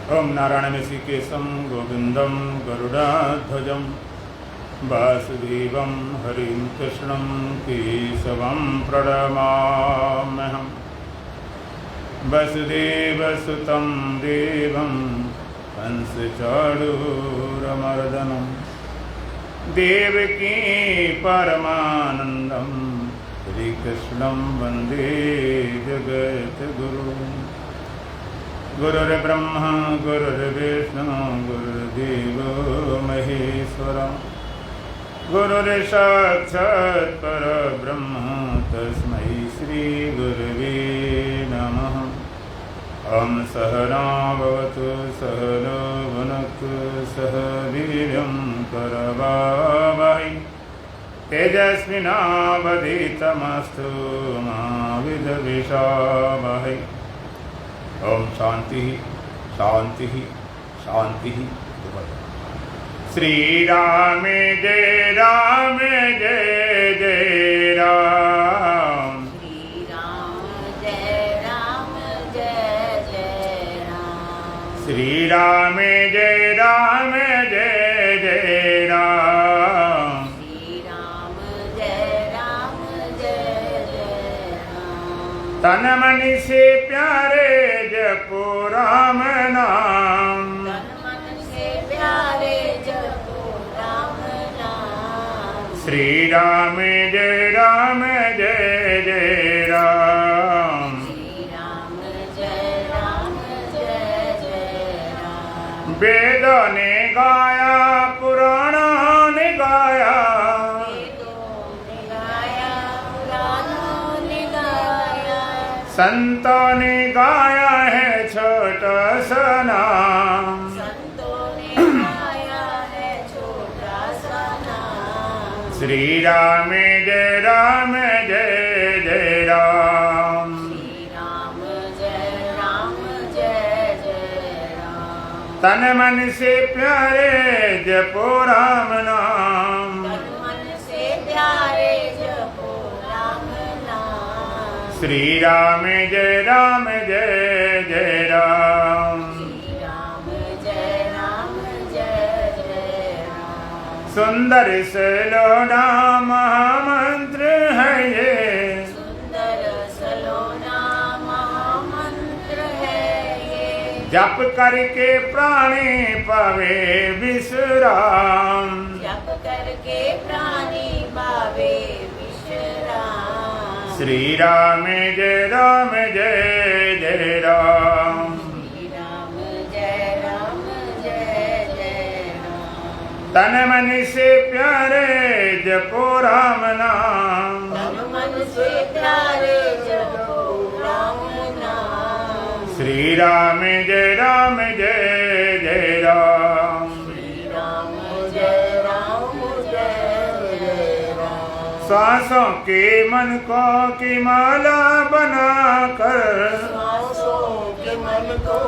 ओम नारायण ऋषिकेशं गोविंदं गरुडाध्वजं वासुदेवं हरिं कृष्णं केशवं प्रणमाम्यहम्। वसुदेवसुतं देवं कंसचाणूरमर्दनं देवकी परमानन्दं श्रीकृष्णं वन्दे जगद्गुरुम्। गुरुर्ब्रह्मा गुरुर्विष्णु गुरुर्देवो महेश्वरः गुरुर्साक्षात् परब्रह्म तस्मै श्रीगुरवे नमः। ॐ सहना भवतु सहनो भुनक्तु सह वीर्यं करवावहै तेजस्विनावधीतमस्तु मा विद्विषावहै। ओम शांति शांति शांति। श्री राम जय जय राम। श्री राम जय जय राम। श्री राम जय राम। श्री राम जय राम। तन मन से प्यारे जपो राम नाम। तन मन से प्यारे जपो राम नाम। श्री राम जय राम। श्री राम जय राम। वेदों ने गाया पुराणों ने गाया संतों ने गाया है छोटा सा नाम। संतों ने गाया है छोटा सा नाम। श्री राम जय राम। श्री राम जय राम। तन मन से प्यारे जपो राम नाम। तन मन से प्यारे जपो राम नाम। श्री राम जय राम। श्री राम जय राम। सुंदर सलोना महामंत्र है ये। सुंदर सलोना महामंत्र है ये। जप करके प्राणी पावे विश्राम। जप करके प्राणी पावे विश्राम। श्री राम जय राम। श्री राम जय राम। तन मन से प्यारे जपो राम नाम। तन मन से प्यारे जपो राम नाम। श्री राम जय राम। श्री राम जय राम। सांसों के मन को की माला बनाकर। सांसों के मन को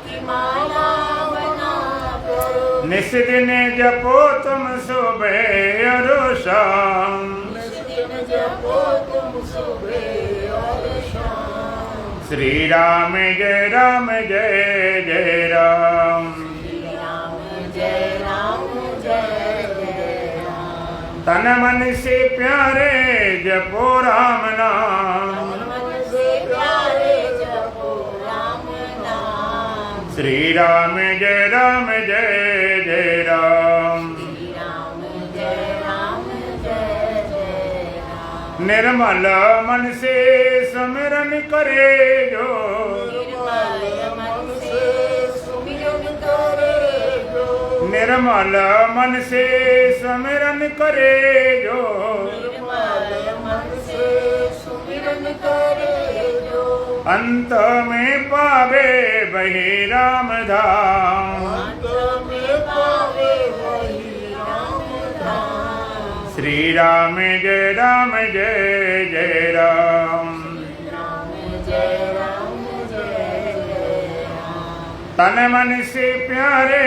की माला बनाकर। निस दिन जपो तुम सुबह और शाम। निस दिन जपो तुम सुबह और शाम। श्री राम जय राम। श्री राम जय राम। तन मन से प्यारे जपो राम नाम। तन मन से प्यारे जपो राम नाम। श्री राम जय राम। श्री राम जय राम। निर्मल मन से सुमिरन करे जो। निर्मल मन से सुमिरन करे जो। निर्मल मन से सुमिरन करे जो। निर्मल मन से सुमिरन करे जो। अंत में पावे वही राम धाम। अंत में पावे वही राम धाम। श्री राम जय राम। राम जय राम। तन मन से प्यारे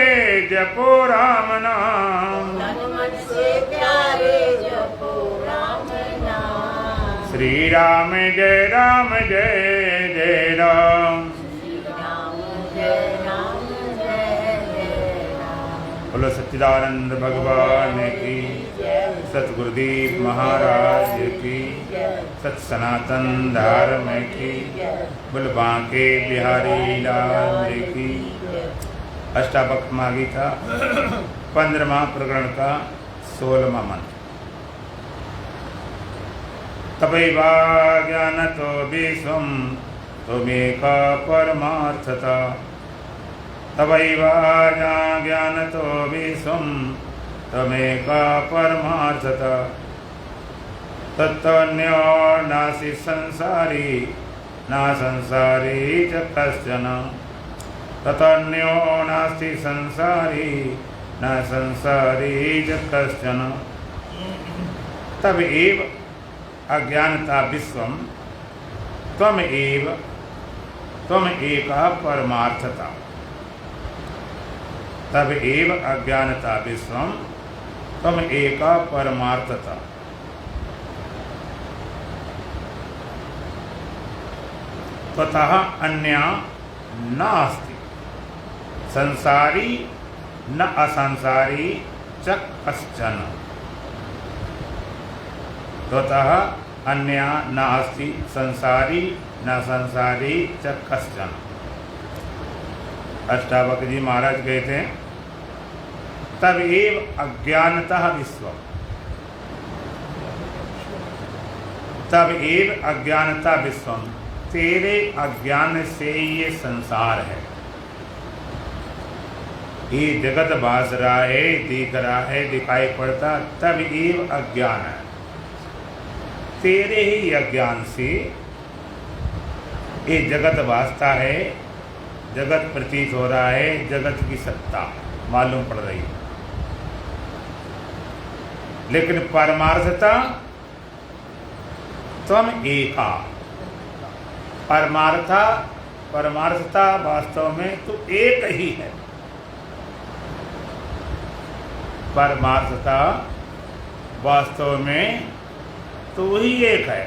जपो राम नाम। तन मन से प्यारे जपो राम नाम। श्री राम जय राम। श्री राम जय राम। बोलो सच्चिदानंद भगवान की, सतगुरुदेव महाराज की, सत सनातन धर्म की, बोलो बांके बिहारी लाल की। अष्टावक्र गीता 15वां प्रकरण का 16वां मंत्र। तपैवा ज्ञानतो विश्वं त्वमेका परमार्थता। तपैवा ज्ञानतो विश्वं त्वमेका परमार्थता। तत्तन्यो नास्ति संसारी न संसारी च कश्चन। ततन्यो नास्ति संसारी न संसारी च कश्चन। तब एव अज्ञानता विश्वम त्वम एव त्वम एका परमार्थता। तब एव अज्ञानता विश्वम त्वम एका परमार्थता। ततः अन्या नास्ति संसारी न असंसारी च कश्चन। ततः अन्या नास्ति संसारी न संसारी च कश्चन। अष्टावक्र जी महाराज कहते हैं तब एव अज्ञानतः विश्व। तब एव अज्ञानता विश्वम, तेरे अज्ञान से ये संसार है, ये जगत भास रहा है, दिख रहा है, दिखाई पड़ता, तब एव अज्ञान है। तेरे ही अज्ञान से ये जगत भासता है, जगत प्रतीत हो रहा है, जगत की सत्ता मालूम पड़ रही है। लेकिन परमार्थता त्वम एका। परमार्थता वास्तव में तो एक ही है। परमार्थता वास्तव में तो ही एक है।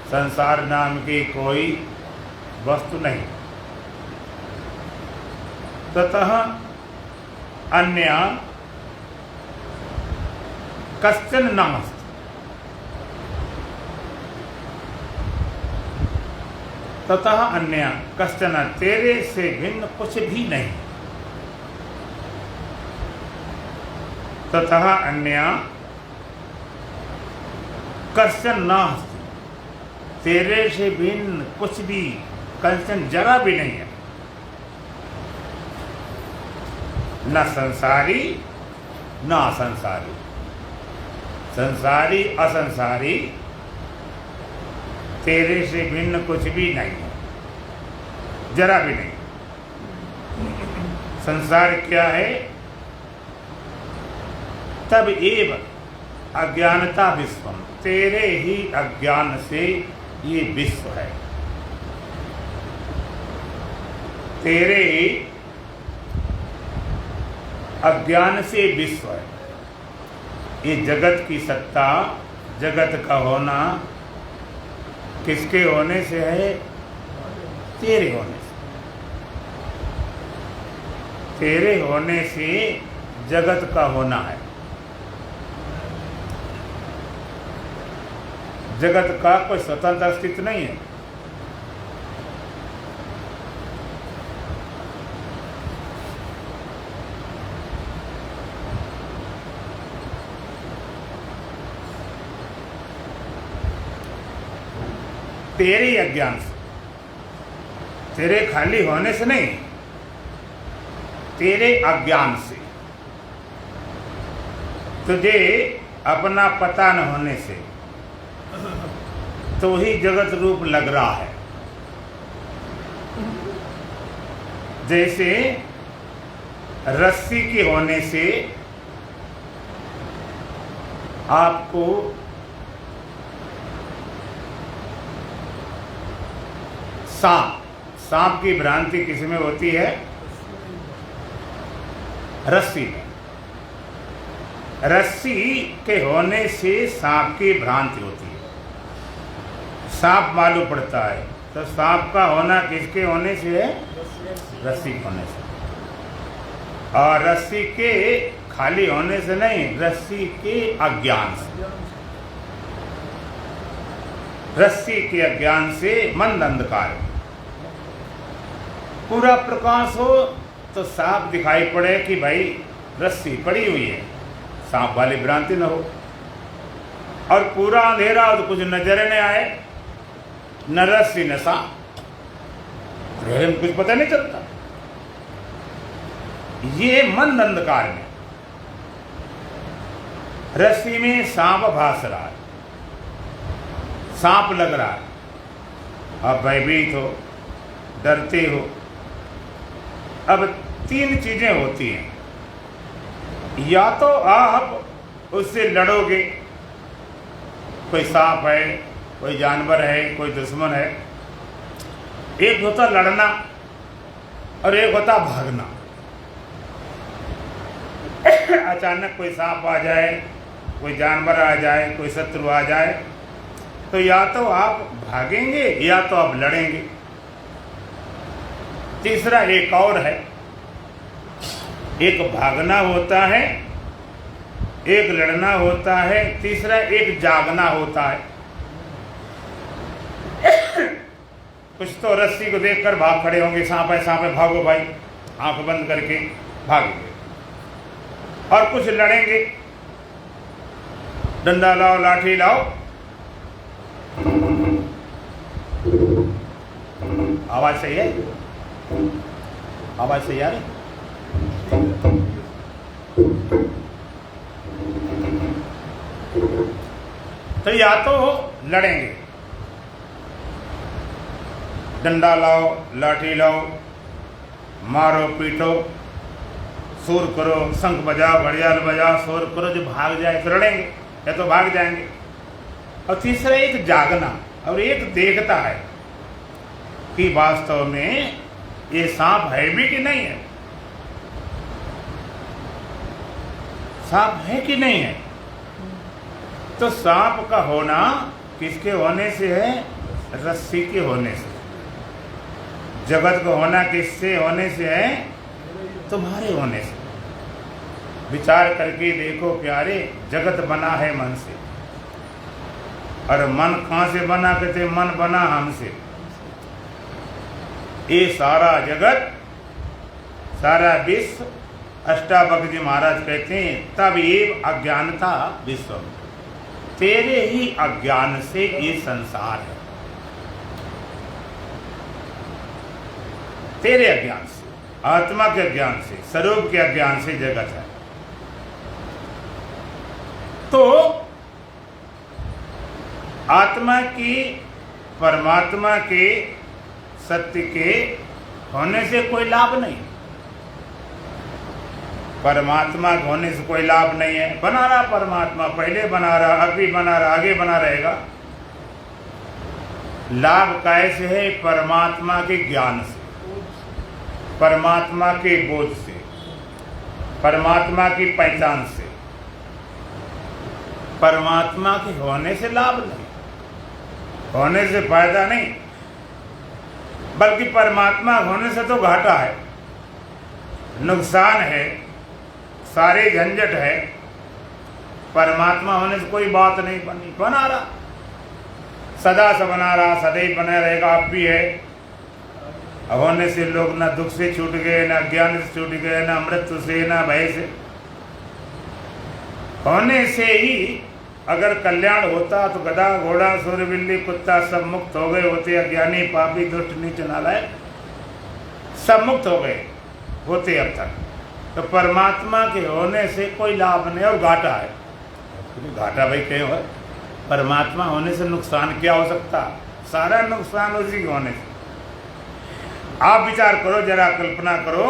संसार नाम की कोई वस्तु नहीं। ततः अन्य कश्चन नास्ति। ततः अन्य कश्चन, तेरे से भिन्न कुछ भी नहीं। ततः अन्य कश्चन नास्ति, तेरे से भिन्न कुछ भी, कश्चन जरा भी नहीं है। न संसारी न असंसारी, संसारी असंसारी, तेरे से भिन्न कुछ भी नहीं है, जरा भी नहीं। संसार क्या है? तब एव अज्ञानता विश्वम, तेरे ही अज्ञान से ये विश्व है। तेरे ही अज्ञान से विश्व है। ये जगत की सत्ता, जगत का होना किसके होने से है? तेरे होने से। तेरे होने से जगत का होना है। जगत का कोई स्वतंत्र अस्तित्व नहीं है। तेरे ही अज्ञान से, तेरे खाली होने से नहीं, तेरे अज्ञान से, तुझे अपना पता न होने से तो ही जगत रूप लग रहा है। जैसे रस्सी के होने से आपको सांप की भ्रांति किसमें होती है? रस्सी में। रस्सी के होने से सांप की भ्रांति होती है, सांप मालूम पड़ता है। तो सांप का होना किसके होने से है? रस्सी के होने से। और रस्सी के खाली होने से नहीं, रस्सी के अज्ञान से, रस्सी के अज्ञान से मंद अंधकार पूरा प्रकाश हो तो साफ दिखाई पड़े कि भाई रस्सी पड़ी हुई है, सांप वाली भ्रांति न हो। और पूरा अंधेरा हो तो कुछ नजर न आए, न रस्सी न सांप, कुछ पता नहीं चलता। ये मंद अंधकार में रस्सी में सांप भास रहा है, सांप लग रहा है, आप भयभीत हो, डरते हो। अब तीन चीजें होती हैं, या तो आप उससे लड़ोगे, कोई सांप है, कोई जानवर है, कोई दुश्मन है। एक होता लड़ना और एक होता भागना। अचानक कोई सांप आ जाए, कोई जानवर आ जाए, कोई शत्रु आ जाए, तो या तो आप भागेंगे या तो आप लड़ेंगे। तीसरा एक और है, एक भागना होता है, एक लड़ना होता है, तीसरा एक जागना होता है। कुछ तो रस्सी को देखकर भाग खड़े होंगे, सांप है भागो भाई, आंख बंद करके भागेंगे। और कुछ लड़ेंगे, डंडा लाओ, लाठी लाओ। आवाज सही है? आवाज सही आ रही? तो या तो लड़ेंगे, डंडा लाओ, लाठी लाओ, मारो पीटो, शोर करो, शंख बजाओ, घड़ियाल बजाओ, शोर करो, जो भाग जाए तो लड़ेंगे या तो भाग जाएंगे। और तीसरा एक जागना और एक देखता है कि वास्तव में ये सांप है भी कि नहीं है, सांप है कि नहीं है। तो सांप का होना किसके होने से है? रस्सी के होने से। जगत का होना किससे होने से है? तुम्हारे होने से। विचार करके देखो प्यारे, जगत बना है मन से, और मन कहां से बना? कहते मन बना हमसे। ये सारा जगत, सारा विश्व, अष्टावक्र जी महाराज कहते हैं तब ये अज्ञानता विश्व में, तेरे ही अज्ञान से ये संसार है, तेरे अज्ञान से, आत्मा के अज्ञान से, स्वरूप के अज्ञान से जगत है। तो आत्मा की, परमात्मा के, सत्य के होने से कोई लाभ नहीं, परमात्मा के होने से कोई लाभ नहीं है। बना रहा परमात्मा, पहले बना रहा, अभी बना रहा, आगे बना रहेगा। लाभ कैसे है? परमात्मा के ज्ञान से, परमात्मा के बोध से, परमात्मा की पहचान से। परमात्मा के होने से लाभ नहीं, होने से फायदा नहीं, बल्कि परमात्मा होने से तो घाटा है, नुकसान है, सारे झंझट है। परमात्मा होने से कोई बात नहीं बनी, बना रहा, सदा से बना रहा, सदैव बना रहेगा, अब भी है। होने से लोग ना दुख से छूट गए, ना ज्ञान से छूट गए, ना मृत्यु से, ना भय से। होने से ही अगर कल्याण होता तो गधा, घोड़ा, सूर्य, बिल्ली, कुत्ता सब मुक्त हो गए होते। अज्ञानी, पापी, दुष्ट, नीच, नालायक सब मुक्त हो गए होते अब तक। तो परमात्मा के होने से कोई लाभ नहीं और घाटा है। घाटा भाई क्यों है? परमात्मा होने से नुकसान क्या हो सकता? सारा नुकसान उसी के होने से। आप विचार करो, जरा कल्पना करो,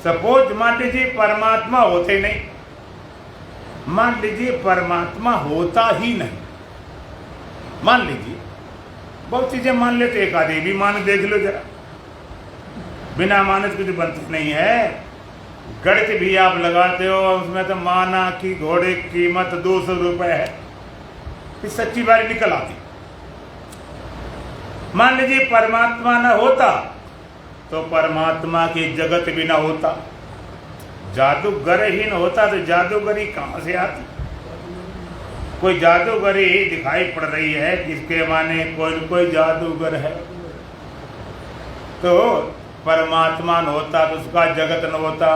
सपोज मान लीजिए परमात्मा होते नहीं, मान लीजिए परमात्मा होता ही नहीं, मान लीजिए, बहुत चीजें मान लेते, एक आदि भी मान देख लो जरा, बिना माने तो कुछ बनती नहीं है। गणित भी आप लगाते हो, उसमें तो माना कि घोड़े की कीमत 200 रुपए है, फिर सच्ची बारी निकल आती। मान लीजिए परमात्मा न होता तो परमात्मा की जगत भी न होता, जादूगरहीन होता तो जादूगरी कहाँ से आती? कोई जादूगरी दिखाई पड़ रही है जिसके माने कोई न कोई जादूगर है, तो परमात्मा न होता तो उसका जगत न होता,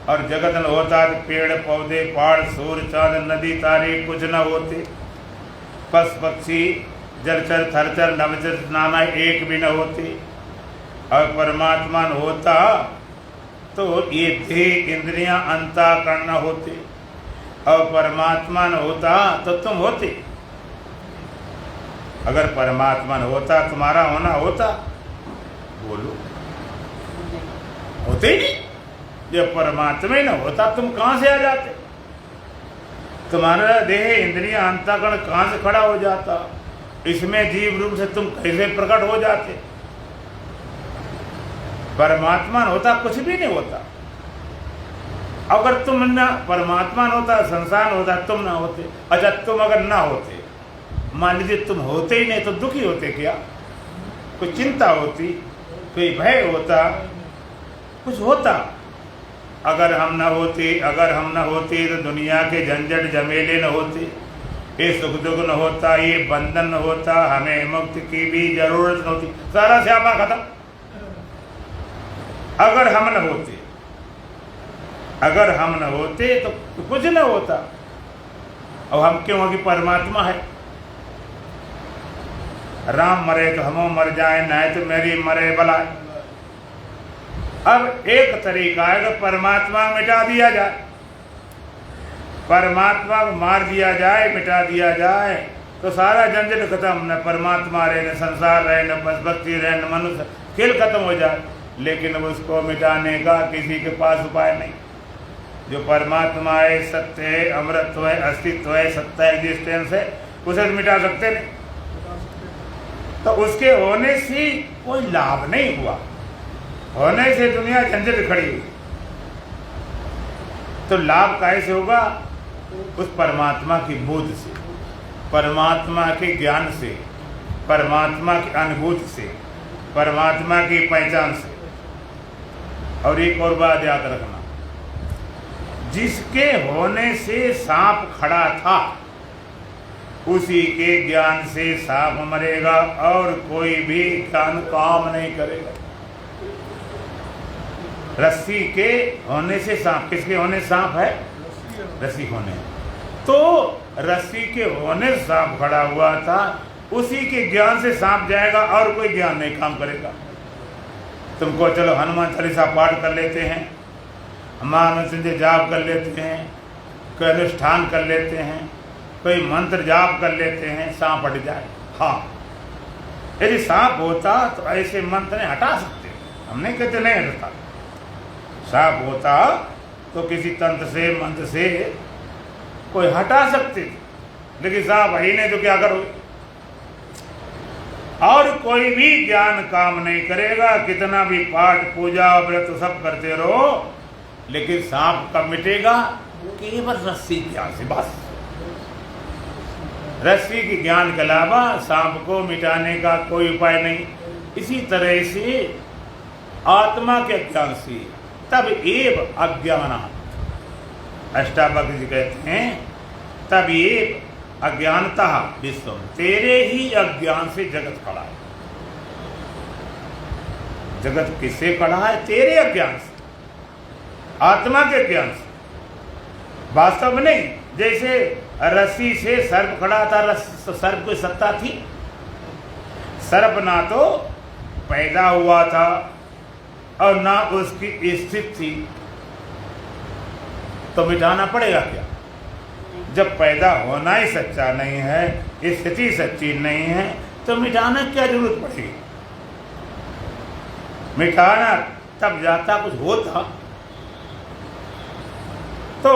और जगत न होता तो पेड़ पौधे पहाड़ सूर्य चांद नदी तारे कुछ न होते, पशु पक्षी जलचर थरचर नवचर नाना एक भी न होते। और परमात्मा न होता तो ये देह इंद्रियां अंतःकरण न होते, और परमात्मा न होता तो तुम होते। अगर परमात्मा न होता तुम्हारा होना होता? बोलो, होते ही नहीं। जब परमात्मा ही न होता तुम कहां से आ जाते? तुम्हारा देह इंद्रियां अंतःकरण कहां से खड़ा हो जाता? इसमें जीव रूप से तुम कैसे प्रकट हो जाते? परमात्मा न होता कुछ भी नहीं होता। अगर तुम ना परमात्मा न होता, संसार होता, तुम ना होते। अच्छा, तुम अगर ना होते, मान लीजिए तुम होते ही नहीं तो दुखी होते क्या? कोई चिंता होती, कोई भय होता, कुछ होता। अगर हम ना होते तो दुनिया के झंझट झमेले न होते, ये सुख दुख न होता, ये बंधन न होता, हमें मुक्ति की भी जरूरत न होती, सारा स्यापा खत्म। अगर हम न होते तो कुछ न होता। अब हम क्यों? कि परमात्मा है। राम मरे तो हम मर जाए, नहीं तो मेरी मरे बलाए। अब एक तरीका है कि परमात्मा मिटा दिया जाए, परमात्मा को मार दिया जाए, मिटा दिया जाए, तो सारा झंझट खत्म। न परमात्मा रहे, न संसार रहे, न भक्ति रहे, न मनुष्य, खेल खत्म हो जाए। लेकिन उसको मिटाने का किसी के पास उपाय नहीं। जो परमात्मा है, सत्य है, अमृत है, अस्तित्व है, सत्ता एग्जिस्टेंस है, उसे मिटा सकते नहीं। तो उसके होने से कोई लाभ नहीं हुआ, होने से दुनिया झंझट खड़ी हुई। तो लाभ कैसे होगा? उस परमात्मा की बोध से, परमात्मा के ज्ञान से, परमात्मा की अनुभूति से, परमात्मा की पहचान से। और एक और बात याद रखना, जिसके होने से सांप खड़ा था उसी के ज्ञान से सांप मरेगा, और कोई भी ज्ञान काम नहीं करेगा। रस्सी के होने से सांप, किसके होने सांप है? रस्सी होने। तो रस्सी के होने से सांप खड़ा हुआ था, उसी के ज्ञान से सांप जाएगा, और कोई ज्ञान नहीं काम करेगा। तुमको चलो हनुमान चालीसा पाठ कर लेते हैं, महामृत्युंजय जाप कर लेते हैं, कोई अनुष्ठान कर लेते हैं, कोई मंत्र जाप कर लेते हैं, सांप हट जाए। हाँ, यदि सांप होता तो ऐसे मंत्र नहीं हटा सकते, हम नहीं कहते नहीं हटता। सांप होता तो किसी तंत्र से मंत्र से कोई हटा सकते, लेकिन सांप है ही नहीं तो क्या करोगे? और कोई भी ज्ञान काम नहीं करेगा, कितना भी पाठ पूजा व्रत सब करते रहो, लेकिन सांप कब मिटेगा? केवल रस्सी ज्ञान से, बस। रस्सी के ज्ञान के अलावा सांप को मिटाने का कोई उपाय नहीं। इसी तरह से आत्मा के अज्ञान से तब एव अज्ञानात्, अष्टावक्र जी कहते हैं, तब एव अज्ञानता विश्व, तेरे ही अज्ञान से जगत खड़ा है। जगत किससे खड़ा है? तेरे अज्ञान से, आत्मा के ज्ञान से, वास्तव में नहीं। जैसे रस्सी से सर्प खड़ा था, सर्प कोई सत्ता थी? सर्प ना तो पैदा हुआ था और ना उसकी स्थिति थी, तो मिटाना पड़ेगा क्या? जब पैदा होना ही सच्चा नहीं है, स्थिति सच्ची नहीं है, तो मिटाना क्या जरूरत पड़ेगी? मिटाना तब जाता कुछ होता। तो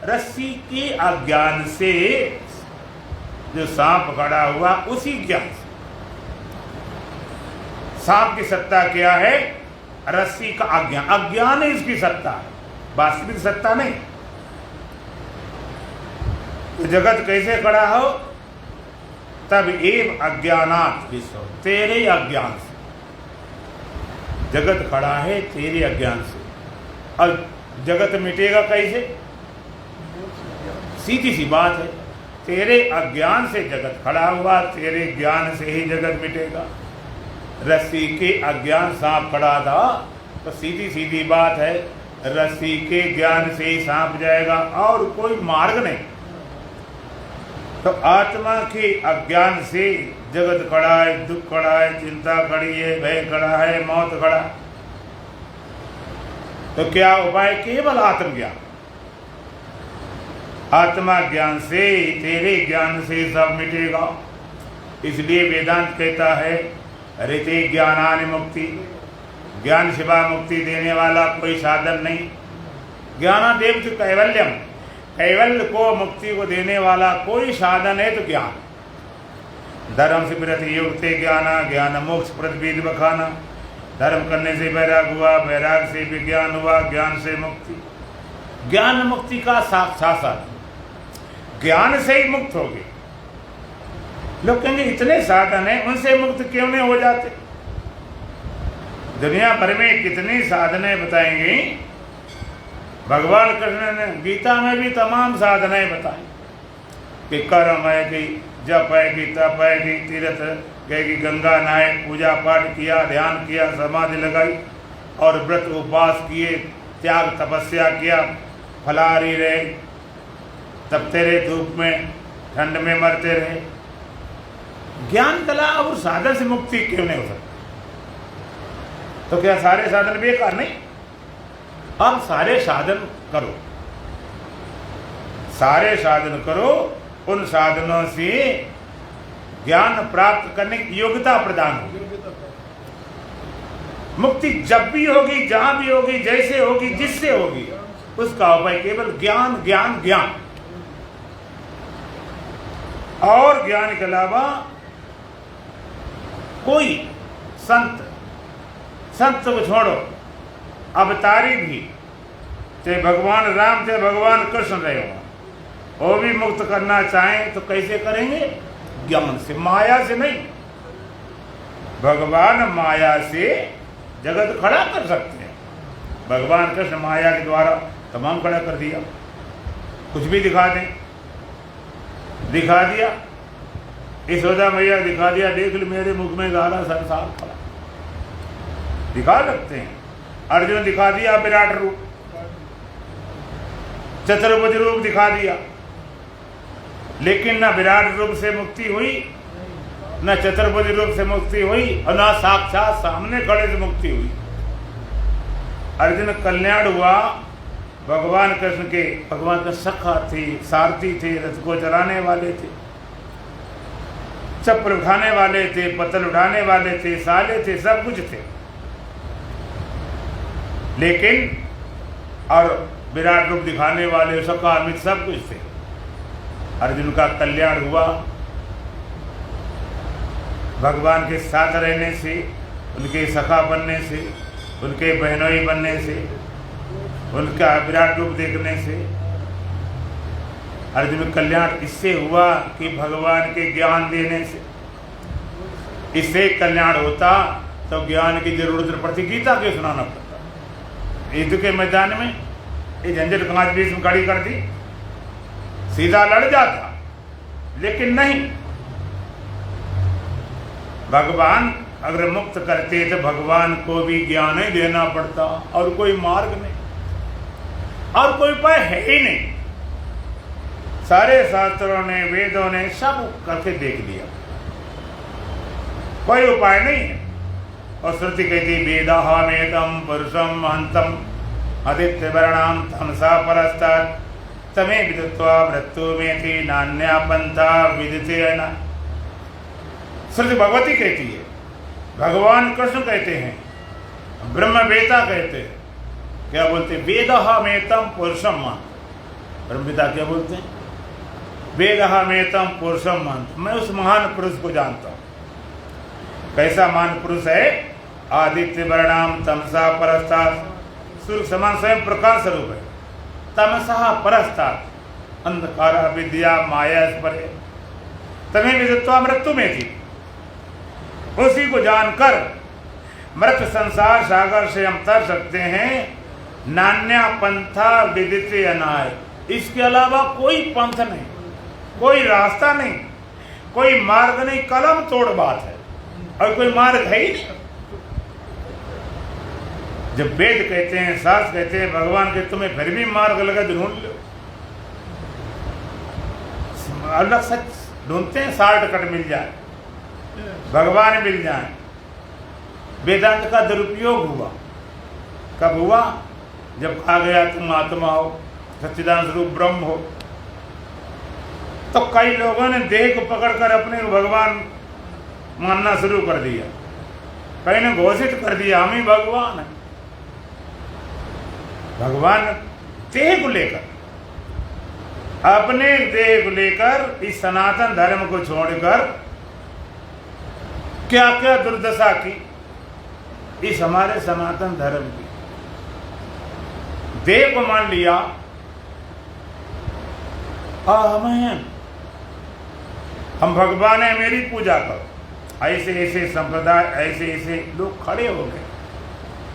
रस्सी के अज्ञान से जो सांप खड़ा हुआ, उसी ज्ञान से। सांप की सत्ता क्या है? रस्सी का अज्ञान, अज्ञान ही इसकी सत्ता है, वास्तविक सत्ता नहीं। तो जगत कैसे खड़ा हो? तब एव अज्ञानात् विश्व, तेरे अज्ञान से जगत खड़ा है, तेरे अज्ञान से। और जगत मिटेगा कैसे? सीधी सी बात है, तेरे अज्ञान से जगत खड़ा हुआ, तेरे ज्ञान से ही जगत मिटेगा। रस्सी के अज्ञान सांप खड़ा था, तो सीधी सीधी बात है, रस्सी के ज्ञान से ही सांप जाएगा और कोई मार्ग नहीं। तो आत्मा के अज्ञान से जगत खड़ा है, दुख खड़ा है, चिंता खड़ी है, भय खड़ा है, मौत खड़ा। तो क्या उपाय? केवल आत्मज्ञान। आत्मा ज्ञान से, तेरे ज्ञान से सब मिटेगा। इसलिए वेदांत कहता है, ऋते ज्ञानानि मुक्ति, ज्ञान शिवा मुक्ति देने वाला कोई साधन नहीं। ज्ञानादेव तो कैवल्यम, कैवल्य को, मुक्ति को देने वाला कोई साधन है तो ज्ञान। धर्म से प्रति युक्ते ज्ञाना, ज्ञान मोक्ष प्रतिविध बखाना। धर्म करने से वैराग हुआ, वैराग से विज्ञान हुआ, ज्ञान से मुक्ति। ज्ञान मुक्ति का साक्षात साधन, ज्ञान से ही मुक्त होगे। लोग कहेंगे इतने साधन हैं, उनसे मुक्त क्यों नहीं हो जाते? दुनिया भर में कितनी साधनें बताएंगी। भगवान कृष्ण ने गीता में भी तमाम साधनाएं बताई कि कर्म है, कि जप है, कि तप है, कि तीर्थ गए, कि गंगा नहाए, पूजा पाठ किया, ध्यान किया, समाधि लगाई और व्रत उपवास किए, त्याग तपस्या किया, फलाहारी रहे, तपते रहे, धूप में ठंड में मरते रहे। ज्ञान कला और साधन से मुक्ति क्यों नहीं हो सकती? तो क्या सारे साधन बेकार? नहीं। अब सारे साधन करो, सारे साधन करो, उन साधनों से ज्ञान प्राप्त करने की योग्यता प्रदान होगी। मुक्ति जब भी होगी, जहां भी होगी, जैसे होगी, जिससे होगी, उसका उपाय केवल ज्ञान, ज्ञान, ज्ञान। और ज्ञान के अलावा कोई संत को छोड़ो, अवतारी भी, चाहे भगवान राम चाहे भगवान कृष्ण रहे हो, वो भी मुक्त करना चाहें तो कैसे करेंगे? ज्ञान से, माया से नहीं। भगवान माया से जगत खड़ा कर सकते हैं। भगवान कृष्ण माया के द्वारा तमाम खड़ा कर दिया। कुछ भी दिखा दें, दिखा दिया। यशोदा मैया दिखा दिया, देख लो मेरे मुख में सारा संसार खड़ा, दिखा सकते हैं। अर्जुन दिखा दिया विराट रूप, चतुर्भुज रूप दिखा दिया, लेकिन न विराट रूप से मुक्ति हुई, न चतुर्भुज रूप से मुक्ति हुई, और न साक्षात सामने खड़े से मुक्ति हुई। अर्जुन कल्याण हुआ भगवान कृष्ण के, भगवान का सखा थे, सारथी थे, रथ को चलाने वाले थे, चप्पल उठाने वाले थे, पत्तल उठाने वाले थे, साले थे, सब कुछ थे। लेकिन और विराट रूप दिखाने वाले, सखा, अमित, सब कुछ थे। अर्जुन का कल्याण हुआ भगवान के साथ रहने से, उनके सखा बनने से, उनके बहनोई बनने से, उनका विराट रूप देखने से। अर्जुन कल्याण इससे हुआ कि भगवान के ज्ञान देने से। इससे कल्याण होता तो ज्ञान की जरूरत न पड़ती, गीता क्यों सुनाना पड़ता? युद्ध के मैदान में ये झंझट 5 बीच में खड़ी कर दी, सीधा लड़ जाता, लेकिन नहीं। भगवान अगर मुक्त करते तो भगवान को भी ज्ञान ही देना पड़ता, और कोई मार्ग नहीं, और कोई उपाय है ही नहीं। सारे शास्त्रों ने, वेदों ने सब करके देख लिया, कोई उपाय नहीं है। और श्रुति कहती वेदाहमेतम पुरुषम महंतम आदित्य वर्णाम तमसा परस्तात् तमे विदित्वा मृत्यु में थी नान्या पंथा विदिते न। श्रुति भगवती कहती है, भगवान कृष्ण कहते हैं, ब्रह्मवेता कहते हैं। क्या बोलते हैं? वेदहमेतम पुरुषम महंत। ब्रह्मवेता क्या बोलते हैं? वेदहमेतम पुरुषम महंत। मैं उस महान पुरुष को जानता हूं। कैसा महान पुरुष है? आदित्य वर्णाम तमसा परस्तात्, सूर्य समान स्वयं प्रकाश स्वरूप है। तमसा परस्तात्, अंधकार विद्या माया परे, तमें विदित्वा मृत्यु में थी। उसी को जानकर मृत संसार सागर से हम तर सकते हैं, नान्या पंथा विदिते अनाय, इसके अलावा कोई पंथ नहीं, कोई रास्ता नहीं, कोई मार्ग नहीं, कलम तोड़ बात है और कोई मार्ग है ही नहीं। जब वेद कहते हैं, शास्त्र कहते हैं, भगवान कहते तुम्हें फिर भी मार्ग लगा ढूंढ लो, अलग सच ढूंढते हैं, शॉर्टकट मिल जाए, भगवान मिल जाए। वेदांत का दुरुपयोग हुआ, कब हुआ? जब कहा गया तुम आत्मा हो, सच्चिदानंद स्वरूप ब्रह्म हो, तो कई लोगों ने देह को पकड़कर अपने भगवान मानना शुरू कर दिया। कई ने घोषित कर दिया हम ही भगवान है। भगवान देह को लेकर, अपने देह को लेकर इस सनातन धर्म को छोड़कर क्या क्या दुर्दशा की इस हमारे सनातन धर्म की। देह को मान लिया हम भगवान है, मेरी पूजा करो। ऐसे ऐसे संप्रदाय, ऐसे ऐसे लोग खड़े हो गए।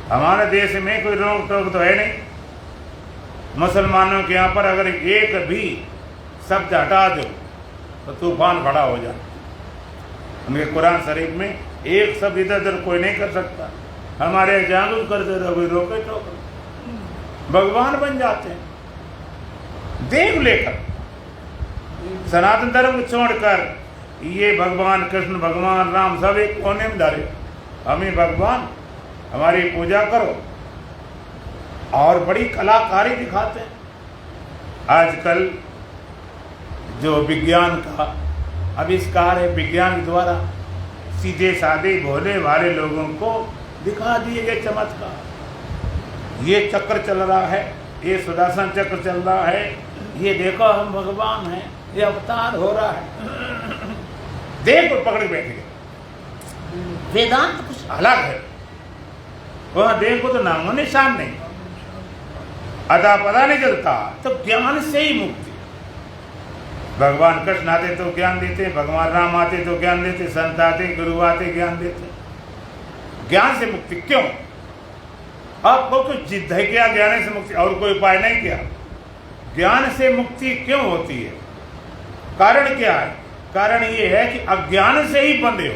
हमारे देश में कोई रोक टोक तो है नहीं। मुसलमानों के यहाँ पर अगर एक भी शब्द हटा दो तो तूफान खड़ा हो जाए। उनके कुरान शरीफ में एक शब्द इधर उधर कोई नहीं कर सकता। हमारे जागरूक करते रहो, कोई रोके तो भगवान बन जाते हैं। देव लेकर सनातन धर्म को छोड़कर ये भगवान कृष्ण, भगवान राम सब एक कोने में धरे, हम ही भगवान, हमारी पूजा करो और बड़ी कलाकारी दिखाते हैं। आजकल जो विज्ञान का आविष्कार है, विज्ञान के द्वारा सीधे साधे भोले भाले लोगों को दिखा दिए गए चमत्कार। ये चक्र चल रहा है, ये सुदर्शन चक्र चल रहा है, ये देखो हम भगवान हैं, ये अवतार हो रहा है। देह को पकड़ बैठ गए। वेदांत कुछ अलग है, वह देह को तो नामो निशान नहीं, अदा पता नहीं चलता। तो ज्ञान से ही मुक्ति। भगवान कृष्ण आते तो ज्ञान देते, भगवान राम आते तो ज्ञान देते, संत आते, गुरु आते ज्ञान देते। ज्ञान से मुक्ति क्यों? आपको कुछ जिद है क्या ज्ञान से मुक्ति, और कोई उपाय नहीं क्या? ज्ञान से मुक्ति क्यों होती है? कारण क्या है? कारण ये है कि अज्ञान से ही बंधे हो।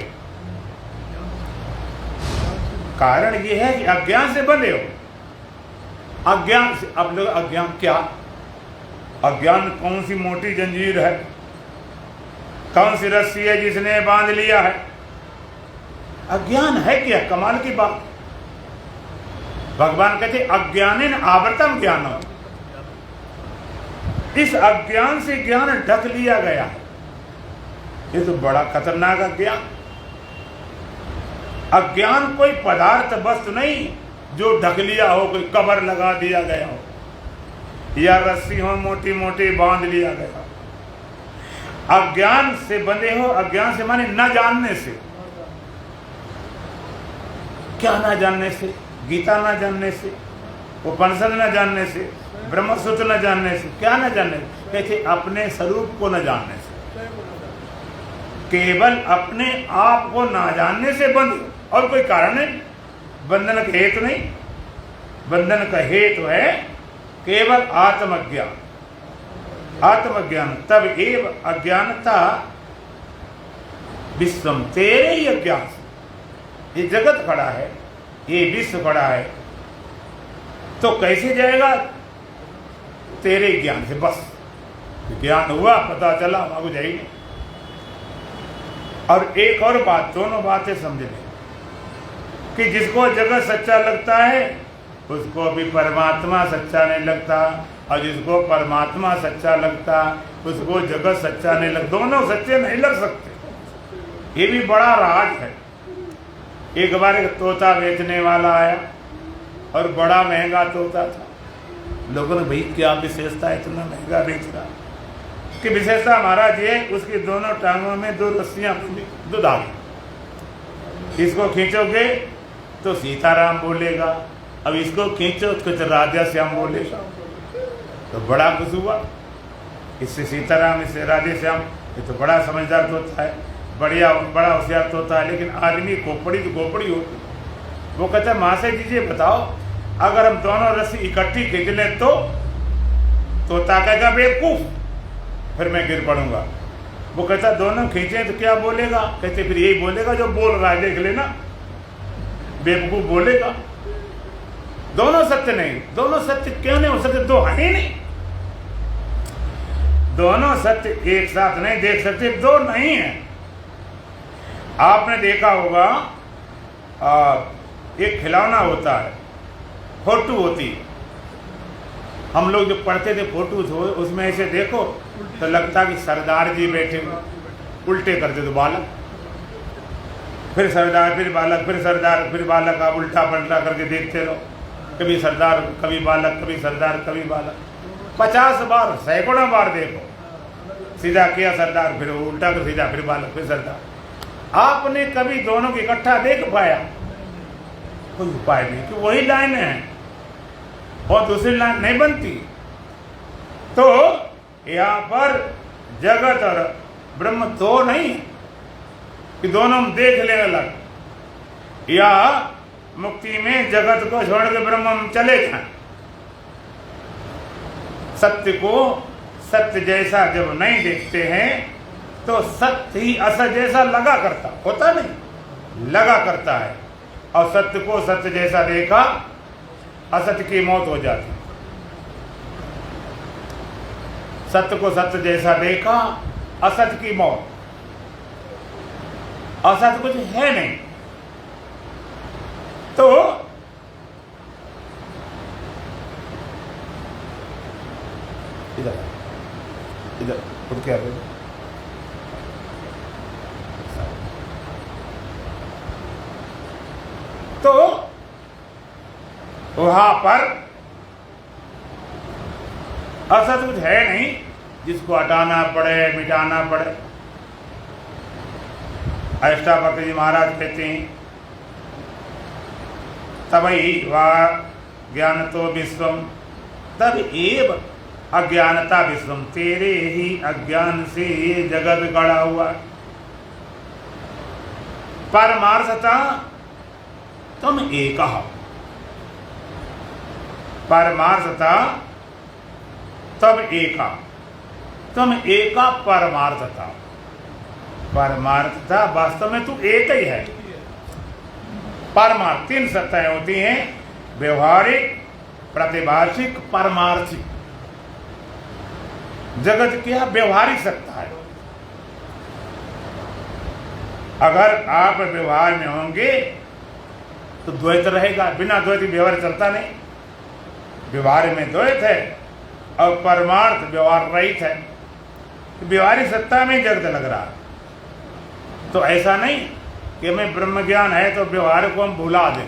कारण ये है कि अज्ञान से बंधे हो। अज्ञान से, अब लोग अज्ञान क्या? अज्ञान कौन सी मोटी जंजीर है, कौन सी रस्सी है जिसने बांध लिया है? अज्ञान है क्या? कमाल की बात। भगवान कहते अज्ञानेन आवृतम ज्ञानम, इस अज्ञान से ज्ञान ढक लिया गया है। ये तो बड़ा खतरनाक अज्ञान। अज्ञान कोई पदार्थ वस्तु नहीं जो ढक लिया हो, कोई कवर लगा दिया गया हो या रस्सी हो मोटी मोटी बांध लिया गया। अज्ञान से बंधे हो। अज्ञान से माने न जानने से। क्या न जानने से? गीता न जानने से, उपनिषद न जानने से, ब्रह्मसूत्र न जानने से। क्या न जानने से? कहते अपने स्वरूप को न जानने से। केवल अपने आप को न जानने से बंध, और कोई कारण नहीं। बंधन का हेतु नहीं, बंधन का हेतु है केवल आत्मज्ञान। आत्मज्ञान तब एव अज्ञानता विश्वम, तेरे ही अज्ञान से ये जगत खड़ा है, ये विश्व खड़ा है, तो कैसे जाएगा? तेरे ज्ञान से। बस ज्ञान हुआ, पता चला, आगे जाएगी। और एक और बात, दोनों बातें समझ लें कि जिसको जगत सच्चा लगता है उसको भी परमात्मा सच्चा नहीं लगता, और जिसको परमात्मा सच्चा लगता उसको जगत सच्चा नहीं लगता। दोनों सच्चे नहीं लग सकते। ये भी बड़ा राज है। एक बार एक तोता बेचने वाला आया और बड़ा महंगा तोता था। लोगों ने, भाई क्या विशेषता है, इतना महंगा बेच रहा? कि विशेषता महाराज ये, उसकी दोनों टांगों में 2 रस्सियां दूध आ गई। इसको खींचोगे तो सीताराम बोलेगा, अब इसको खींचो तो राजा श्याम बोलेगा। तो बड़ा खुश हुआ, इससे सीताराम, इससे राधे श्याम। ये तो बड़ा समझदार तोता है, बढ़िया, बड़ा होशियार तोता है। लेकिन आदमी खोपड़ी तो खोपड़ी होती। वो कहता है, महाशय जी ये बताओ अगर हम दोनों रस्सी इकट्ठी खींच लें तो तोता कहेगा बेवकूफ, फिर मैं गिर पड़ूंगा। वो कहता दोनों खींचे तो क्या बोलेगा? कहते फिर यही बोलेगा जो बोल रहा है, देख लेना, बेवकूफ बोलेगा। दोनों सत्य नहीं। दोनों सत्य क्यों नहीं हो सकते? दो है ही नहीं। दोनों सत्य एक साथ नहीं देख सकते, दो नहीं है। आपने देखा होगा एक खिलौना होता है, फोटो होती है। हम लोग जो पढ़ते थे फोटो उसमें ऐसे देखो तो लगता कि सरदार जी बैठे हुए, उल्टे करते तो बालक, फिर सरदार, फिर बालक, फिर सरदार, फिर बालक। आप उल्टा पलटा करके देखते रहो, कभी सरदार कभी बालक, कभी सरदार कभी बालक। 50 बार, सैकड़ों बार देखो, सीधा किया सरदार, फिर उल्टा कर सीधा, फिर बालक, फिर सरदार। आपने कभी दोनों को इकट्ठा देख पाया? कोई उपाय नहीं कि वही लाइन है और दूसरी लाइन नहीं बनती। तो यहाँ पर जगत और ब्रह्म दो नहीं है कि दोनों हम देख लें अलग, या मुक्ति में जगत को छोड़ के ब्रह्म हम चले जाएं। सत्य को सत्य जैसा जब नहीं देखते हैं तो सत्य ही असत जैसा लगा करता होता नहीं, लगा करता है। और सत्य को सत्य जैसा देखा, असत्य की मौत हो जाती। सत्य को सत्य जैसा देखा, असत्य की मौत। असत्य कुछ है नहीं। तो इधर इधर खुद क्या है? तो वहां पर असत कुछ है नहीं जिसको हटाना पड़े, मिटाना पड़े। अष्टावक्र जी महाराज कहते हैं तभी वह ज्ञान तो विश्वम, तब एव अज्ञानता विश्वम। तेरे ही अज्ञान से ये जगत गड़ा हुआ। परमार्थता तुम एक हो। परमार्थता तब एका, तुम एका परमार्थता। परमार्थता वास्तव में तू एक ही है। परमार्थ 3 सत्ताएं होती हैं, व्यवहारिक, प्रतिभाषिक, परमार्थिक। जगत क्या व्यवहारिक सत्ता है। अगर आप व्यवहार में होंगे तो द्वैत रहेगा, बिना द्वैत व्यवहार चलता नहीं। व्यवहार में द्वैत है और परमार्थ व्यवहार रहित है। व्यवहारिक सत्ता में जगत लग रहा है। तो ऐसा नहीं कि हमें ब्रह्म ज्ञान है तो व्यवहार को हम भुला दें।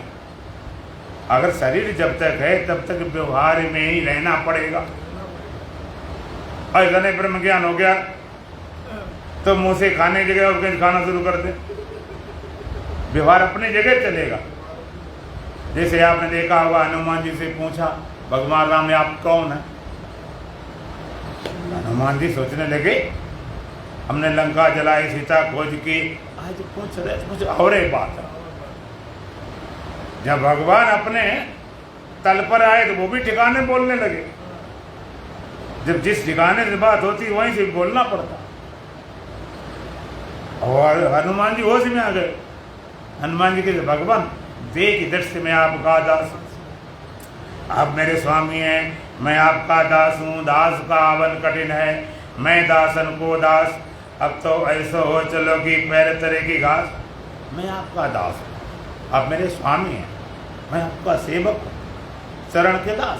अगर शरीर जब तक है तब तक व्यवहार में ही रहना पड़ेगा। ऐसा नहीं ब्रह्म ज्ञान हो गया तो मुंह से खाने की जगह और कहीं खाना शुरू कर दे, व्यवहार अपनी जगह चलेगा। जैसे आपने देखा होगा हनुमान जी से पूछा भगवान राम आप कौन है? हनुमान जी सोचने लगे हमने लंका जलाई, सीता खोज की, आज पूछ रहे कुछ और एक बात है। जब भगवान अपने तल पर आए तो वो भी ठिकाने बोलने लगे। जब जिस ठिकाने से बात होती वहीं से बोलना पड़ता। और हनुमान जी होश में आ गए। हनुमान जी के भगवान देख दृष्टि में आपका दास, आप मेरे स्वामी हैं, मैं आपका दास हूँ। दास का आवन कठिन है, मैं दासन को दास। अब तो ऐसा हो चलो कि पैर तरे की घास। मैं आपका दास हूँ, आप मेरे स्वामी हैं, मैं आपका सेवक हूँ, शरण के दास।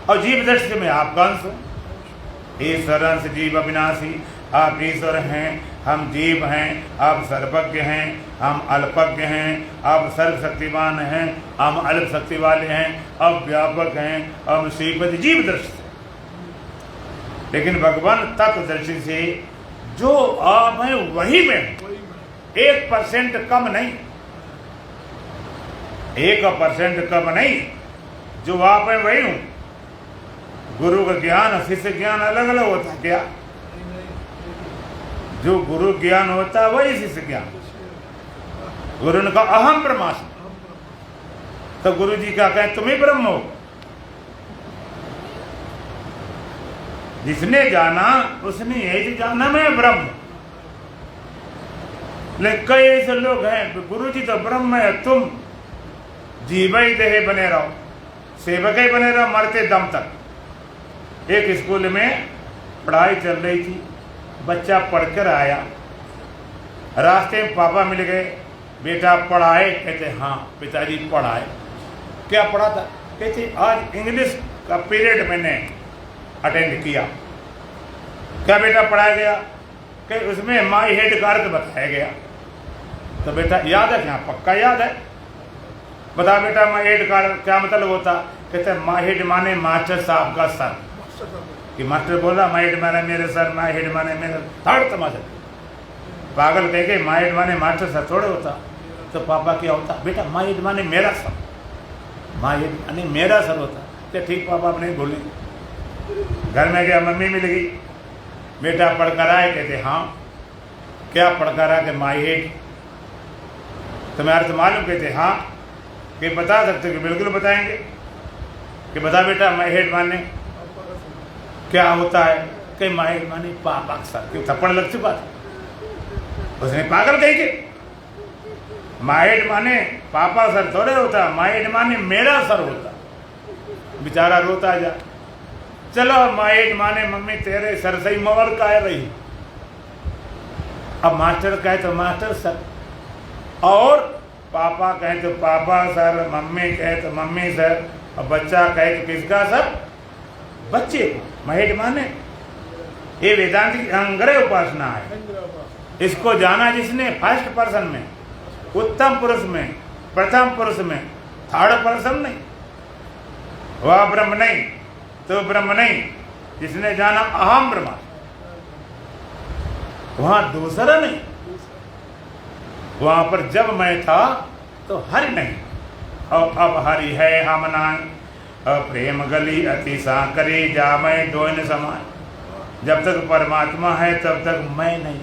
और जीव दृष्टि में आपका अंश हूँ। ईश्वर अंश जीव अविनाशी। आप ईश्वर हैं, हम जीव हैं। आप सर्वज्ञ हैं, हम अल्पज्ञ हैं। आप सर्वशक्तिमान हैं, हम अल्प शक्ति वाले हैं। अब व्यापक हैं, हम श्रीपति। जीव दृष्टि। लेकिन भगवान तत्व दृष्टि से जो आप हैं वही में 1% कम नहीं, 1% कम नहीं। जो आप हैं वही हूं। गुरु का ज्ञान और शिष्य ज्ञान अलग अलग होता है क्या? जो गुरु ज्ञान होता है वही शिष्य ज्ञान। गुरु ने कहा अहम ब्रह्मास्मि। तो गुरु जी क्या कहें, तुम ही ब्रह्म हो। जिसने जाना उसने यही जाना मैं ब्रह्म। लेकिन कई ऐसे लोग हैं, गुरु जी तो ब्रह्म है, तुम जीवई देह बने रहो, सेवक ही बने रहो मरते दम तक। एक स्कूल में पढ़ाई चल रही थी, बच्चा पढ़कर आया, रास्ते में पापा मिल गए, बेटा पढ़ाए? कहते हाँ पिताजी पढ़ाए। क्या पढ़ा था? कहते आज इंग्लिश का पीरियड मैंने अटेंड किया। क्या बेटा पढ़ाया गया? कि उसमें माई हेड कार्य बताया गया। तो बेटा याद है क्या? पक्का याद है। बता बेटा माई हेड कार्य क्या मतलब होता? कहते माई हेड माने मास्टर साहब का सर। कि मास्टर बोला माई हेड माने मेरे सर, माई हेड माने मेरे थर्ड तमाशा। पागल कह के माई हेड माने मास्टर सर थोड़े होता। तो पापा क्या होता? बेटा माई हेड माने मेरा सर, माई हेड माने मेरा सर होता। तो ठीक पापा अपने बोले। घर में गया, मम्मी मिल गई, बेटा पढ़कर आए? कहते हाँ। क्या पढ़कर आए? कि माई हेड। तुम्हें अर्थ मालूम? कहते हाँ। कि बता सकते? कि बिल्कुल बताएंगे। कि बता बेटा माई हेड माने क्या होता है? कि माई हेड माने पापा का सर। क्यों थप्पड़ लग चुका था उसने, पागल कही के। माई हेड माने पापा सर थोड़े होता, माई हेड माने मेरा सर होता। बेचारा रोता जा। चलो माई हेड माने मम्मी तेरे सर से ही मवर कह रही। अब मास्टर कहे तो मास्टर सर, और पापा कहे तो पापा सर, मम्मी कहे तो मम्मी सर, और बच्चा कहे तो किसका सर? बच्चे को। माई हेड माने ये वेदांत की अंग्रह उपासना है। इसको जाना जिसने फर्स्ट पर्सन में, उत्तम पुरुष में, प्रथम पुरुष में, थर्ड पर्सन नहीं, वह ब्रह्म नहीं तो ब्रह्म नहीं। जिसने जाना अहम ब्रह्म, वहां दूसरा नहीं। वहां पर जब मैं था तो हरि नहीं, और अब हरि है हम नाय। प्रेम गली अति सांकरी जा मैं दो न समाय। जब तक परमात्मा है तब तक मैं नहीं,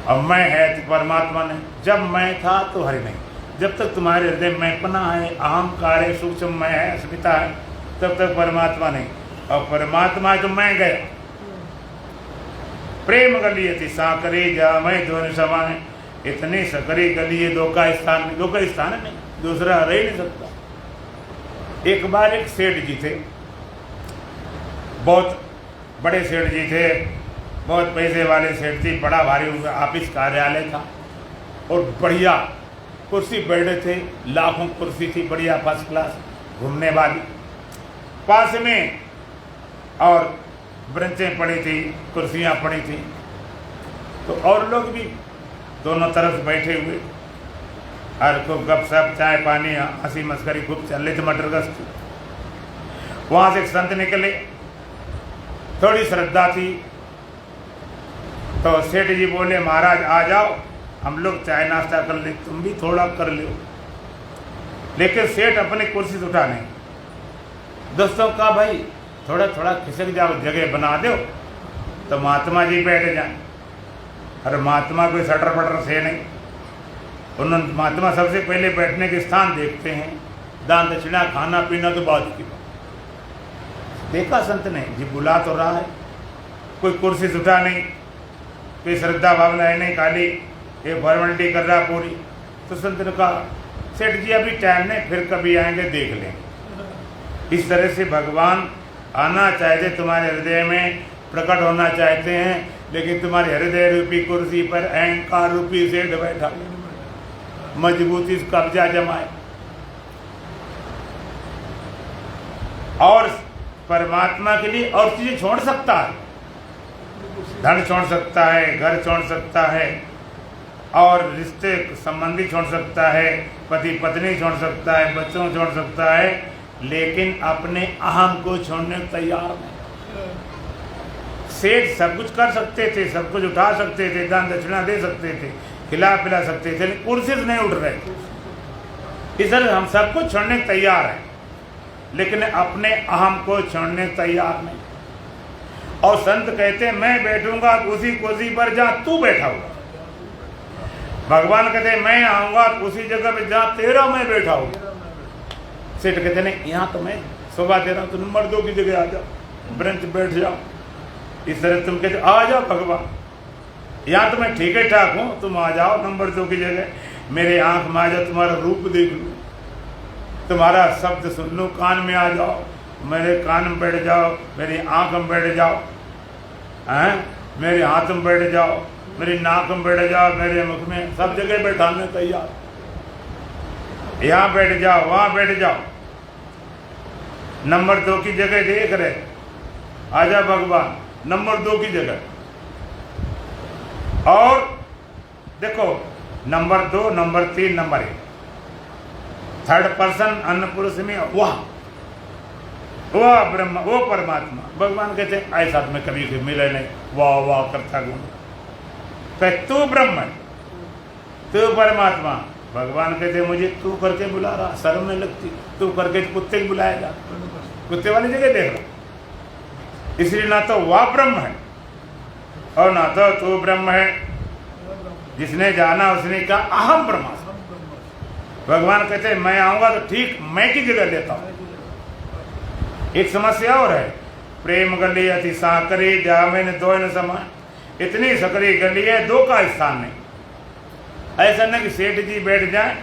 अब मैं है तो परमात्मा नहीं। जब मैं था तो हरि नहीं। जब तक तुम्हारे हृदय में पना है, अहंकार है, सूक्ष्म मैं है, अस्मिता है, तब तक परमात्मा नहीं। और परमात्मा है तो मैं गया। प्रेम गली अति सांकरी जा मैं दो न समाय। इतनी सकरी गली है, दो का स्थान नहीं, दो का स्थान नहीं, दूसरा रह ही नहीं सकता। एक बार एक सेठ जी थे, बहुत बड़े सेठ जी थे, बहुत पैसे वाले सेठ थे, बड़ा भारी उनका ऑफिस कार्यालय था, और बढ़िया कुर्सी बैठे थे, लाखों कुर्सी थी, बढ़िया फर्स्ट क्लास घूमने वाली। पास में और ब्रेंचें पड़ी थी, कुर्सियां पड़ी थी, तो और लोग भी दोनों तरफ बैठे हुए, और खूब गपशप चाय पानी हंसी मस्करी खूब चल रही थी, मटर गश्ती। वहां से एक संत निकले, थोड़ी श्रद्धा थी, तो सेठ जी बोले महाराज आ जाओ, हम लोग चाय नाश्ता कर ले, तुम भी थोड़ा कर लो। लेकिन सेठ अपनी कुर्सी से उठा नहीं। दोस्तों का भाई थोड़ा थोड़ा खिसक जाओ, जगह बना दो तो महात्मा जी बैठ जाए। अरे महात्मा कोई सटर पटर से नहीं, उन्होंने महात्मा सबसे पहले बैठने के स्थान देखते हैं, दान दक्षिणा खाना पीना तो बात की बात। देखा संत ने जी बुला तो रहा है, कोई कुर्सी से उठा नहीं, कोई श्रद्धा भावना है नहीं, खाली ये फॉर्मेलिटी कर रहा पूरी। तो संत ने कहा सेठ जी अभी टाइम नहीं, फिर कभी आएंगे देख लेंगे। इस तरह से भगवान आना चाहते, तुम्हारे हृदय में प्रकट होना चाहते हैं, लेकिन तुम्हारे हृदय रूपी कुर्सी पर अहंकार रूपी सेठ बैठा मजबूती से कब्जा जमाए। और परमात्मा के लिए और चीजें छोड़ सकता है, धन छोड़ सकता है, घर छोड़ सकता है, और रिश्ते संबंधी छोड़ सकता है, पति पत्नी छोड़ सकता है, बच्चों छोड़ सकता है, लेकिन अपने अहम को छोड़ने को तैयार नहीं। सेठ सब कुछ कर सकते थे, सब कुछ उठा सकते थे, दान दक्षिणा दे सकते थे, खिला पिला सकते थे, लेकिन कुर्सी से नहीं उठ रहे। इस तरह हम सब कुछ छोड़ने को तैयार हैं, लेकिन अपने अहम को छोड़ने को तैयार नहीं। और संत कहते हैं मैं बैठूंगा उसी कुर्सी पर जहां तू बैठा हुआ। भगवान कहते मैं आऊंगा तो उसी जगह पे जहाँ तेरा मैं बैठा हूँ। सेठ कहते नहीं, यहाँ तो मैं शोभा दे रहा हूँ, तो नंबर 2 की जगह आ जाओ, ब्रंच बैठ जाओ। इस तरह तुम कहते आ जाओ भगवान, यहाँ तो मैं ठीक है ठाक हूँ, तुम आ जाओ नंबर 2 की जगह। मेरे आंख में आ जाओ, तुम्हारा रूप देख लूँ, तुम्हारा शब्द सुन लूँ, कान में आ जाओ, मेरे कान में बैठ जाओ, मेरी आंख में बैठ जाओ, हैं, मेरे हाथ में बैठ जाओ, मेरी नाक में बैठ जाओ, मेरे मुख में, सब जगह बैठाने तैयार। यहाँ बैठ जाओ, वहाँ बैठ जाओ, नंबर 2 की जगह देख रहे, आजा भगवान नंबर 2 की जगह। और देखो number 2, number 3, number 1, third person अन्न पुरुष में वह ब्रह्म, वो परमात्मा। भगवान कहते ऐसा में कभी मिले नहीं, वाह वाह करता घूम। तू ब्रह्म है, तू परमात्मा। भगवान कहते मुझे तू करके बुला रहा, शर्म नहीं लगती, तू करके कुत्ते को बुलाएगा, कुत्ते वाली जगह देख रहा। इसलिए ना तो वह ब्रह्म है और ना तो तू ब्रह्म है। जिसने जाना उसने कहा अहम ब्रह्मास्मि। भगवान कहते मैं आऊंगा तो ठीक मैं की जगह लेता हूं। एक समस्या और है, प्रेम गली अति साकरी जामिन दो न समान। इतनी सकरी गली है, 2 का स्थान नहीं। ऐसा नहीं कि सेठ जी बैठ जाए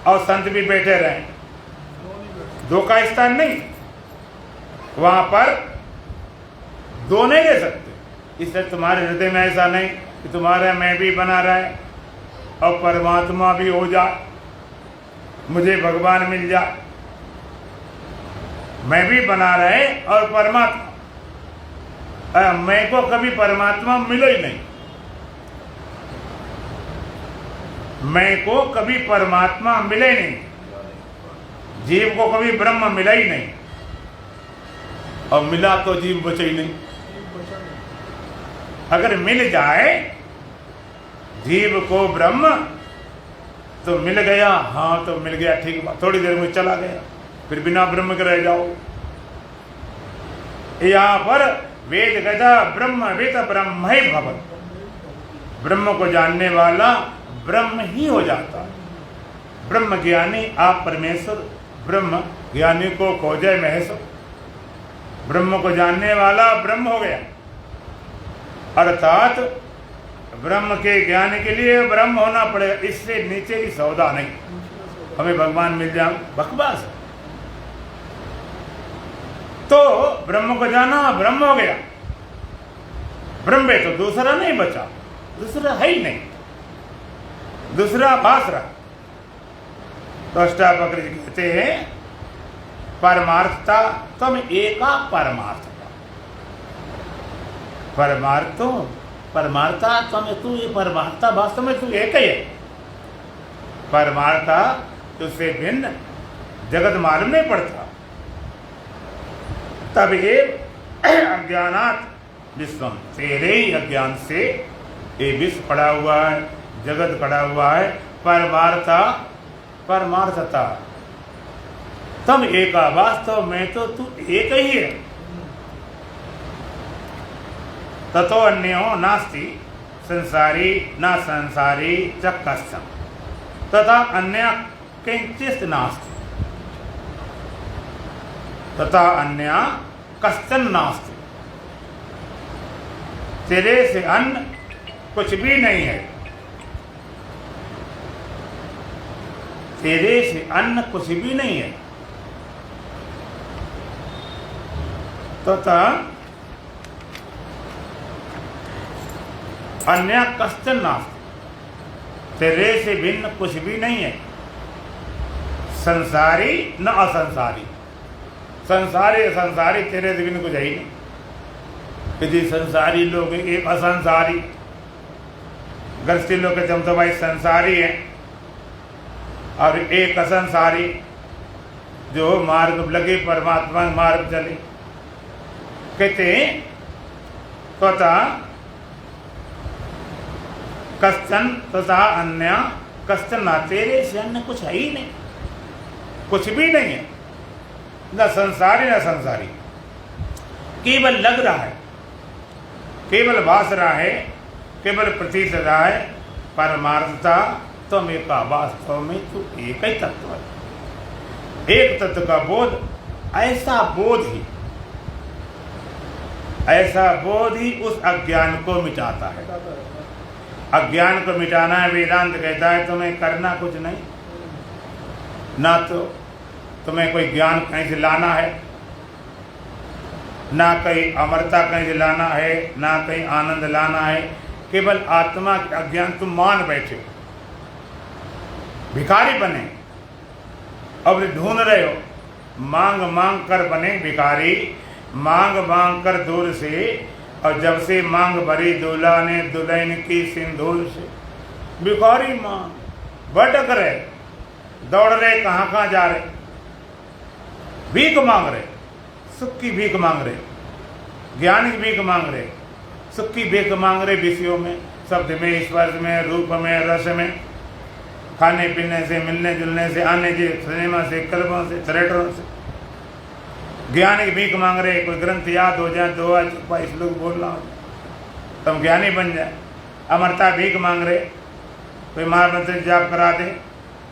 और संत भी बैठे रहें, 2 का स्थान नहीं। वहां पर 2 नहीं ले सकते। इसलिए तुम्हारे हृदय में ऐसा नहीं कि तुम्हारा मैं भी बना रहे और परमात्मा भी हो जाए, मुझे भगवान मिल जाए। मैं भी बना रहे और परमात्मा, मैं को कभी परमात्मा मिलो ही नहीं, मैं को कभी परमात्मा मिले नहीं, जीव को कभी ब्रह्म मिला ही नहीं, और मिला तो जीव बचे ही नहीं। अगर मिल जाए जीव को ब्रह्म तो मिल गया, हाँ तो मिल गया, ठीक बात, थोड़ी देर में चला गया, फिर बिना ब्रह्म के रह जाओ। यहाँ पर वेद कहता ब्रह्मविद ब्रह्म ही भवत्, ब्रह्म को जानने वाला ब्रह्म ही हो जाता। ब्रह्म ज्ञानी आप परमेश्वर, ब्रह्म ज्ञानी को खोजे महेश्वर। ब्रह्म को जानने वाला ब्रह्म हो गया, अर्थात ब्रह्म के ज्ञान के लिए ब्रह्म होना पड़ेगा, इससे नीचे की सौदा नहीं। हमें भगवान मिल जाए बकवास। तो ब्रह्म को जाना, ब्रह्म हो गया, ब्रह्म तो दूसरा नहीं बचा, दूसरा है ही नहीं, दूसरा भास रहा। तो अष्टावक्र जी कहते हैं परमार्थता तुम एका परमार्थता, परमार्थो परमार्था तुम, तू ये परमार्था वास्तव में तू एक ही है। परमार्था तुझसे भिन्न जगत मालूम नहीं पड़ता। तब ये अज्ञानात विश्वम, तेरे ही अज्ञान से ये विश्व पड़ा हुआ है, जगत पड़ा हुआ है। परमार्था परमार्थता तब एका, वास्तव में तो तू एक ही है। ततो अन्यो नास्ति संसारी न संसारी च कश्चन, तथा अन्य किंचित नास्ति, तथा अन्य कश्चन नास्ति। तेरे से अन्य कुछ भी नहीं है, तेरे से अन्य कुछ भी नहीं है। तथा अन्य कश्चन नास्ति, तेरे से भिन्न कुछ भी नहीं है। संसारी न असंसारी, संसारी असंसारी तेरे से भिन्न कुछ है ही नहीं। यदि संसारी लोग एक असंसारी, गृहस्थी लोग कहते हम तो भाई संसारी हैं, और एक असंसारी जो मार्ग लगे परमात्मा मार्ग चले। कहते तथा कश्चन तथा अन्य कश्चन ना, तेरे से अन्य कुछ है ही नहीं, कुछ भी नहीं है, न संसारी न संसारी। केवल लग रहा है, केवल भास रहा है, केवल प्रतीत रहा है, परमार्थता त्वमेका, वास्तव में तू एक ही तत्व है। एक तत्व का बोध, ऐसा बोध ही उस अज्ञान को मिटाता है। अज्ञान को मिटाना है। वेदांत कहता है तुम्हें करना कुछ नहीं, ना तो तुम्हें कोई ज्ञान कहीं से लाना है, ना कहीं अमरता कहीं से लाना है, ना कहीं आनंद लाना है। केवल आत्मा के अज्ञान तुम मान बैठे हो, भिखारी बने और ढूंढ रहे हो, मांग मांग कर बने भिखारी, मांग मांग कर दूर से, और जब से मांग भरी दूल्हा ने दुल्हन की सिंदूर से। भिखारी मांग भटक रहे, दौड़ रहे, कहाँ जा रहे, भीख मांग रहे, सुख की भीख मांग रहे, ज्ञान की भीख मांग रहे, सुख की भीख मांग रहे, विषयों में, शब्द में, स्पर्श में, रूप में, रस में, खाने पीने से, मिलने जुलने से, आने से, सिनेमा से, क्लबों से, थिएटरों से। ज्ञान की भीख मांग रहे, कोई ग्रंथ याद हो जाए, दोहा चुप्पा श्लोक बोलना हो तुम ज्ञानी बन जाए। अमरता भीख मांग रहे, कोई महामंत्र जाप करा दे,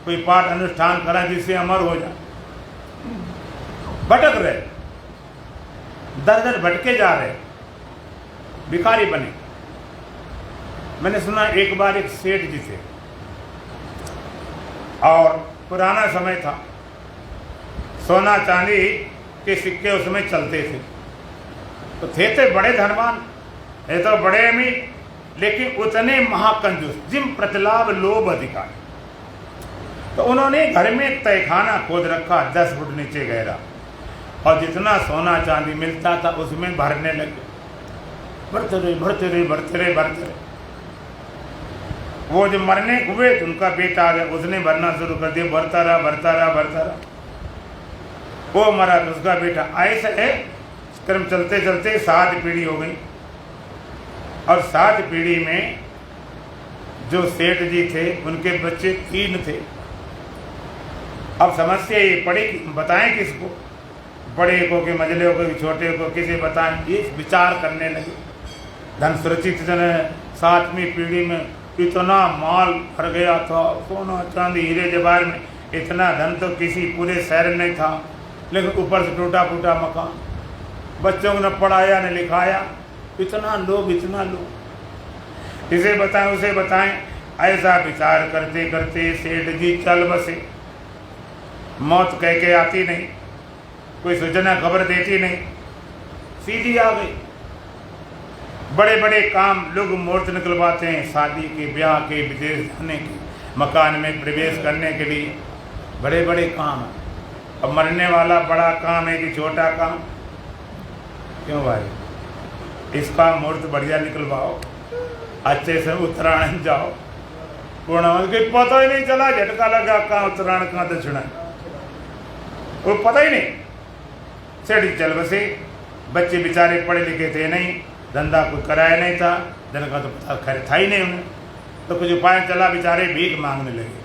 कोई पाठ अनुष्ठान करा जिससे अमर हो जाए। भटक रहे, दर दर भटके जा रहे, भिखारी बने। मैंने सुना एक बार एक सेठ जी थे, और पुराना समय था, सोना चांदी के सिक्के उसमें चलते थे, तो थे बड़े धनवान, है तो बड़े अमीर, लेकिन उतने महाकंजूस, जिम प्रतिलाभ लोभ अधिकारी। तो उन्होंने घर में एक तहखाना खोद रखा 10 फुट नीचे गहरा, और जितना सोना चांदी मिलता था उसमें भरने लगे, भरते रहे। वो जो मरने हुए तो उनका बेटा आ गया, उसने भरना शुरू कर दिया, भरता रहा। वो मरा तो उसका बेटा, ऐसा है क्रम चलते चलते 7 पीढ़ी हो गई। और 7 पीढ़ी में जो सेठ जी थे उनके बच्चे 3 थे। अब समस्या ये पड़ी कि बताएं किसको, बड़े को के मझले को, छोटे को किसे बताएं, ये विचार करने लगे। धन सुरक्षित 7वीं पीढ़ी में इतना माल भर गया था, सोना चांदी हीरे जवाहर में, इतना धन तो किसी पूरे शहर में था, लेकिन ऊपर से टूटा फूटा मकान, बच्चों को न पढ़ाया न लिखाया, इतना लोग। इसे बताएं उसे बताएं, ऐसा विचार करते करते सेठ जी चल बसे। मौत कह के आती नहीं, कोई सूचना खबर देती नहीं, सीधी आ गई। बड़े बड़े काम लोग मुहूर्त निकलवाते हैं, शादी के, ब्याह के, विदेश जाने के, मकान में प्रवेश करने के लिए, बड़े बड़े काम हैं। अब मरने वाला बड़ा काम है कि छोटा काम? क्यों भाई, इसका मुहूर्त बढ़िया निकलवाओ, अच्छे से उत्तरायण जाओ। पूर्ण के पता ही नहीं चला, झटका लगा, कहाँ उत्तरायण कहाँ दक्षिणा, वो पता ही नहीं। सेठ चल बसे, बच्चे बेचारे पढ़े लिखे थे नहीं, धंधा कोई कराया नहीं था, धन का तो पता खैर था ही नहीं उन्हें, तो कुछ उपाय चला, बेचारे भीख मांगने लगे।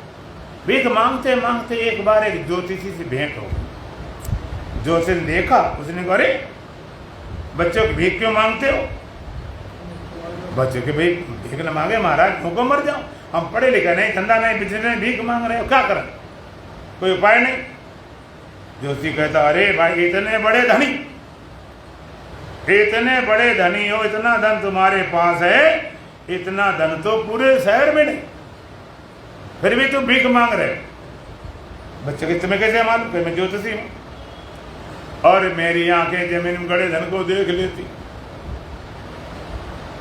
भीख मांगते मांगते एक बार एक ज्योतिषी से भेंट हो गई। ज्योतिषी ने देखा, उसने कहा, अरे बच्चों की भीख क्यों मांगते हो? बच्चों के भाई भीख न मांगे महाराज, भूखों मर जाओ, हम पढ़े लिखे नहीं, धंधा नहीं, बिजनेस नहीं, भीख मांग रहे हो, क्या करें, कोई उपाय नहीं। ज्योतिषी कहता, अरे भाई इतने बड़े धनी हो, इतना धन तुम्हारे पास है, इतना धन तो पूरे शहर में नहीं, फिर भी तुम भीख मांग रहे हो। बच्चे के तुम्हें कैसे मालूम? मैं ज्योतिषी हूं, और मेरी आंखें जमीन में गड़े धन को देख लेती,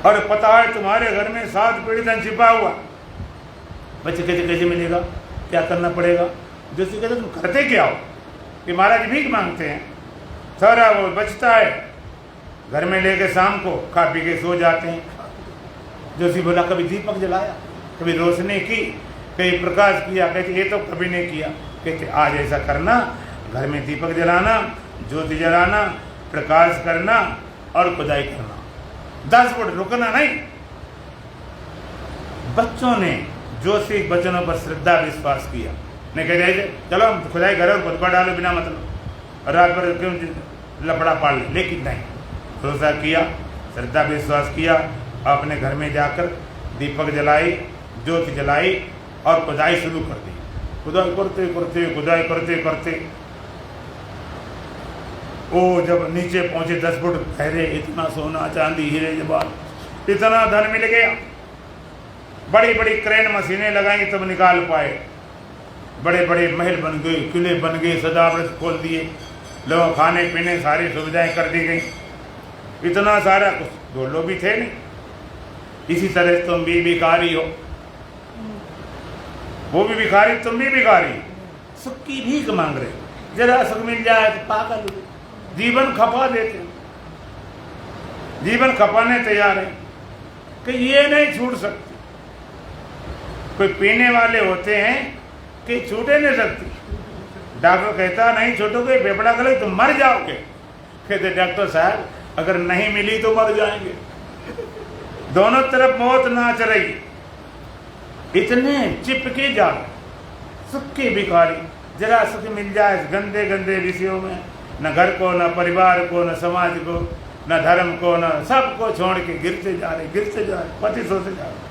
और पता है तुम्हारे घर में 7 पीढ़ी धन छिपा हुआ। बच्चे कहते कैसे मिलेगा, क्या करना पड़ेगा? ज्योतिषी कहते तुम करते क्या हो कि महाराज भीख मांगते हैं, सारा वो बचता है, घर में लेके शाम को खा पी के सो जाते हैं। ज्योतिषी बोला, कभी दीपक जलाया, कभी रोशनी की, कभी प्रकाश किया? कहते ये तो कभी नहीं किया। कहते आज ऐसा करना, घर में दीपक जलाना, ज्योति जलाना, प्रकाश करना और खुदाई करना, 10 फुट रुकना नहीं। बच्चों ने ज्योतिषी वचनों पर श्रद्धा विश्वास किया, नहीं कहते चलो हम खुदाई करो, खुदबा डालो बिना मतलब, रात भर क्यों लफड़ा पाल ले, लेकिन नहीं, भरोसा किया, श्रद्धा विश्वास किया, अपने घर में जाकर दीपक जलाई, ज्योति जलाई और खुदाई शुरू कर दी। खुदाई करते करते खुदाई करते करते वो जब नीचे पहुंचे 10 फुट गहरे, इतना सोना चांदी हीरे जवाहर इतना धन मिल गया। बड़ी बड़ी क्रेन मशीनें लगाई तब निकाल पाए। बड़े बड़े महल बन गए, किले बन गए, सजावट खोल दिए, लोग खाने पीने सारी सुविधाएं कर दी गई। इतना सारा कुछ, दो लोग भी थे नहीं। इसी तरह तुम भी भिखारी हो, वो भी भिखारी, तुम भी भिखारी, सुख की भीख मांग रहे, जरा सुख मिल जाए तो पागल हो, जीवन खपा देते, जीवन खपाने तैयार है कि ये नहीं छूट सकती। कोई पीने वाले होते हैं कि छूटे नहीं सकती, डॉक्टर कहता नहीं छूटोगे, फेफड़ा गले तो मर जाओगे। कहते डॉक्टर साहब अगर नहीं मिली तो मर जाएंगे। दोनों तरफ मौत नाच रही, इतने चिपके जा सुख के भिखारी, जरा सुख मिल जाए गंदे गंदे विषयों में, न घर को, न परिवार को, न समाज को, न धर्म को, न सबको छोड़ के गिरते जा रहे, गिरते जा रहे, पतित होते जा रहे।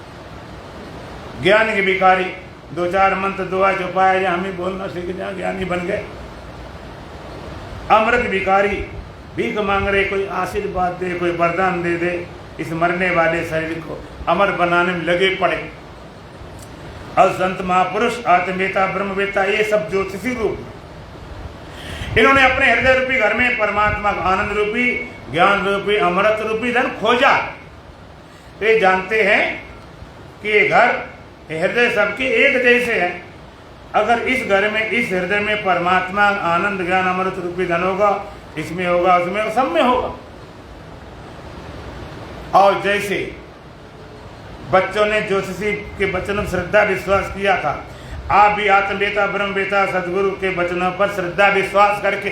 ज्ञान के भिखारी, 2-4 मंत्र दुआ जो पाए हम ही बोलना सीख जाए, ज्ञानी बन गए। अमृत भिखारी, भीख मांग रहे, कोई आशीर्वाद दे, कोई वरदान दे दे, इस मरने वाले शरीर को अमर बनाने में लगे पड़े। और संत महापुरुष, आत्मवेता, ब्रह्मवेता, ये सब ज्योतिषी रूप, इन्होंने अपने हृदय रूपी घर में परमात्मा का आनंद रूपी, ज्ञान रूपी, अमृत रूपी धन खोजा। ये जानते हैं कि ये घर, हृदय सबके एक जैसे हैं। अगर इस घर में, इस हृदय में परमात्मा आनंद ज्ञान अमृत रूपी धन होगा, इसमें होगा, उसमें, सब में होगा। और जैसे बच्चों ने ज्योतिषी के वचनों पर श्रद्धा विश्वास किया था, आप भी आत्मवेता, ब्रह्मवेता, सदगुरु के वचनों पर श्रद्धा विश्वास करके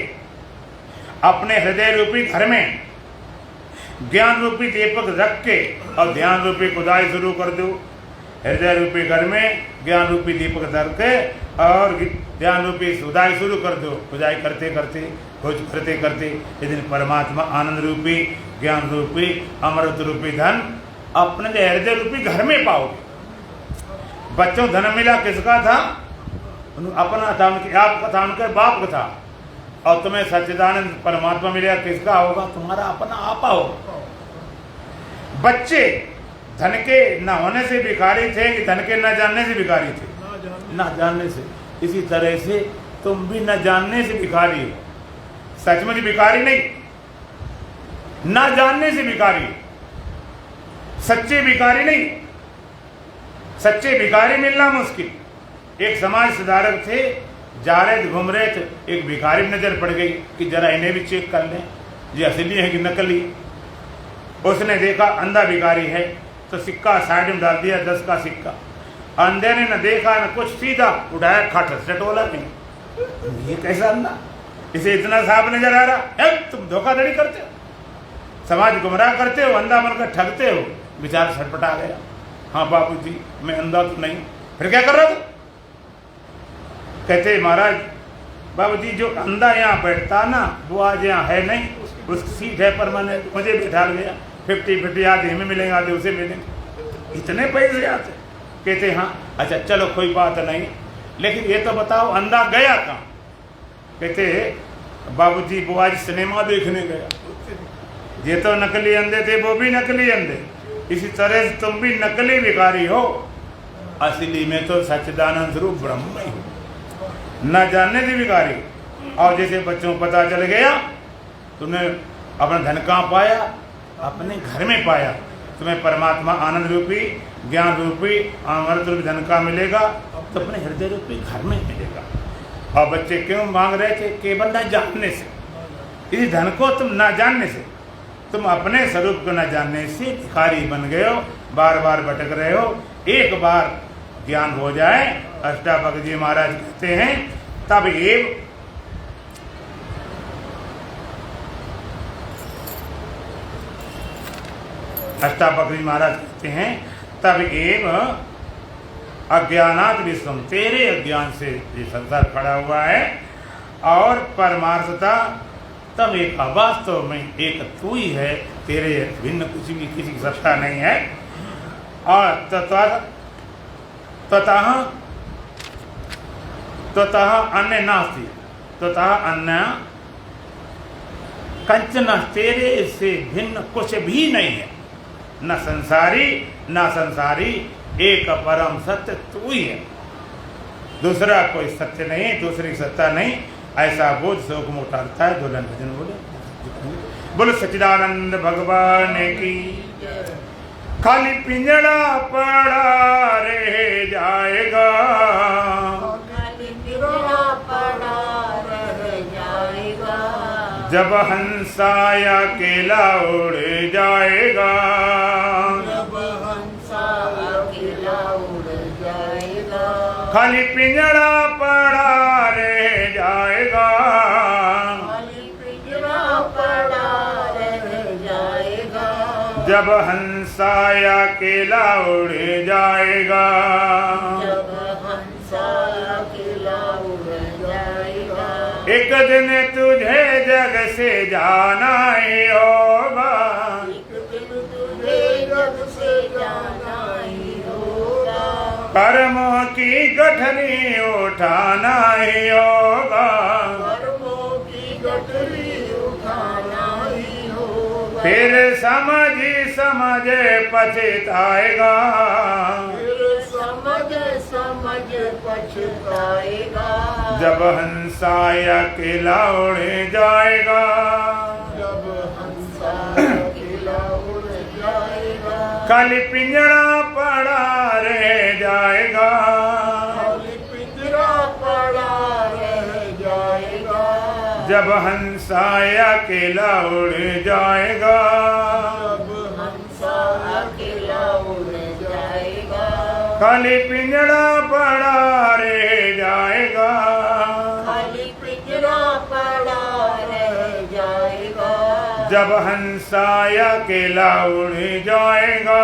अपने हृदय रूपी घर में ज्ञान रूपी दीपक रख के और ध्यान रूपी खुदाई शुरू कर दो। हृदय रूपी घर में ज्ञान रूपी दीपक धर के और ध्यान रूपी खुदाई शुरू कर दो। खुदाई करते करते, खोज करते करते एक दिन परमात्मा आनंद रूपी, ज्ञान रूपी, अमृत रूपी धन अपने हृदय रूपी घर में पाओगे। बच्चों धन मिला किसका था? अपना था, उनके आपका था, उनके बाप का था। और तुम्हें सच्चिदानंद परमात्मा मिलेगा, किसका होगा? तुम्हारा अपना आपा होगा। बच्चे धन के न होने से भिखारी थे कि धन के न जानने से भिखारी थे? न जानने से। इसी तरह से तुम भी न जानने से भिखारी हो, सचमुच भिखारी नहीं, न जानने से भिखारी हो, सच्चे भिखारी नहीं। सच्चे भिखारी मिलना मुश्किल। एक समाज सुधारक थे, जा रहे थे, घूम रहे थे, एक भिखारी नजर पड़ गई कि जरा इन्हें भी चेक कर लें, ये असली है कि नकली। उसने देखा अंधा भिखारी है तो सिक्का साइड में डाल दिया, 10 का सिक्का। अंधे ने न देखा न कुछ, सीधा उठाया, खट सटोला भी। ये कैसा अंधा, इसे इतना साफ नजर आ रहा है? तुम धोखाधड़ी करते हो, समाज गुमराह करते हो, अंधा बनकर ठगते हो। बेचारा छटपटा गया, हाँ बाबूजी मैं अंधा तो नहीं। फिर क्या कर रहा था? कहते महाराज बाबूजी जो अंधा यहाँ बैठता ना वो आज यहाँ है नहीं, उसकी सीट है परमानेंट, मुझे बिठा गया। 50-50 आधे हमें मिलेंगे, आधे उसे मिलेंगे। इतने पैसे आते? कहते हाँ। अच्छा चलो कोई बात नहीं, लेकिन ये तो बताओ अंधा गया कहाँ? कहते बाबूजी वो आज सिनेमा देखने गया। ये तो नकली अंधे थे, वो भी नकली अंधे। इसी तरह से तुम भी नकली भिखारी हो, असली में तो सच्चिदानंद स्वरूप ब्रह्म ही हो, न जानने से भिखारी। और जैसे बच्चों को पता चल गया तुमने अपना धन कहाँ पाया? अपने घर में पाया। तुम्हें परमात्मा आनंद रूपी, ज्ञान रूपी, अमृत रूपी धन का मिलेगा तो अपने हृदय रूपी घर में मिलेगा। और बच्चे क्यों मांग रहे थे? केवल न जानने से। इस धन को तुम न जानने से, तुम अपने स्वरूप को न जानने से भिखारी बन गए हो, बार बार भटक रहे हो। एक बार ज्ञान हो जाए, अष्टावक्र जी महाराज कहते हैं, तब एव अष्टावक्र जी महाराज कहते हैं, तब एव अज्ञानात विश्वम, तेरे अज्ञान से ये संसार खड़ा हुआ है। और परमार्थता तब एक वास्तव में एक तू ही है, तेरे भिन्न कुछ भी किसी की सत्ता नहीं है। और ततः अन्य नास्ति, ततः अन्य कंचन, तेरे से भिन्न कुछ भी नहीं है, न संसारी, एक परम सत्य तू ही है, दूसरा कोई सत्य नहीं, दूसरी सत्ता नहीं, ऐसा बोझ शोक में उतारता है। दुल्हन भजन बोले सच्चिदानंद भगवान की। खाली पिंजड़ा पड़ा रह जाएगा, खाली पिंजड़ा पड़ा रह जाएगा, जब हंसा अकेला उड़ जाएगा, जब हंसा अकेला उड़ जाएगा, खाली पिंजड़ा पड़ा रह जाएगा, खाली पिंजड़ा पड़ा रह जाएगा, जब हंसा अकेला उड़ जाएगा, जब हंसा अकेला उड़ जाएगा, एक दिन तुझे जग से जाना ही होगा, एक दिन तुझे जग से जाना ही होगा, कर्मों की गठरी उठाना ही होगा, कर्मों की गठरी उठाना ही होगा, फिर समझ पछताएगा, फिर समझ पछताएगा, जब हंसा अकेला उड़ जाएगा, जब हंसा अकेला उड़ जाएगा, खाली पिंजड़ा पड़ा रह जाएगा, खाली पिंजरा पड़ा रह जाएगा, जब हंसा अकेला उड़ जाएगा, जब हंसा अकेला उड़ जाएगा, खाली पिंजड़ा पड़ा रह जाएगा, खाली पिंजरा पड़ा रह जाएगा, जब हंसा अकेला उड़ जाएगा,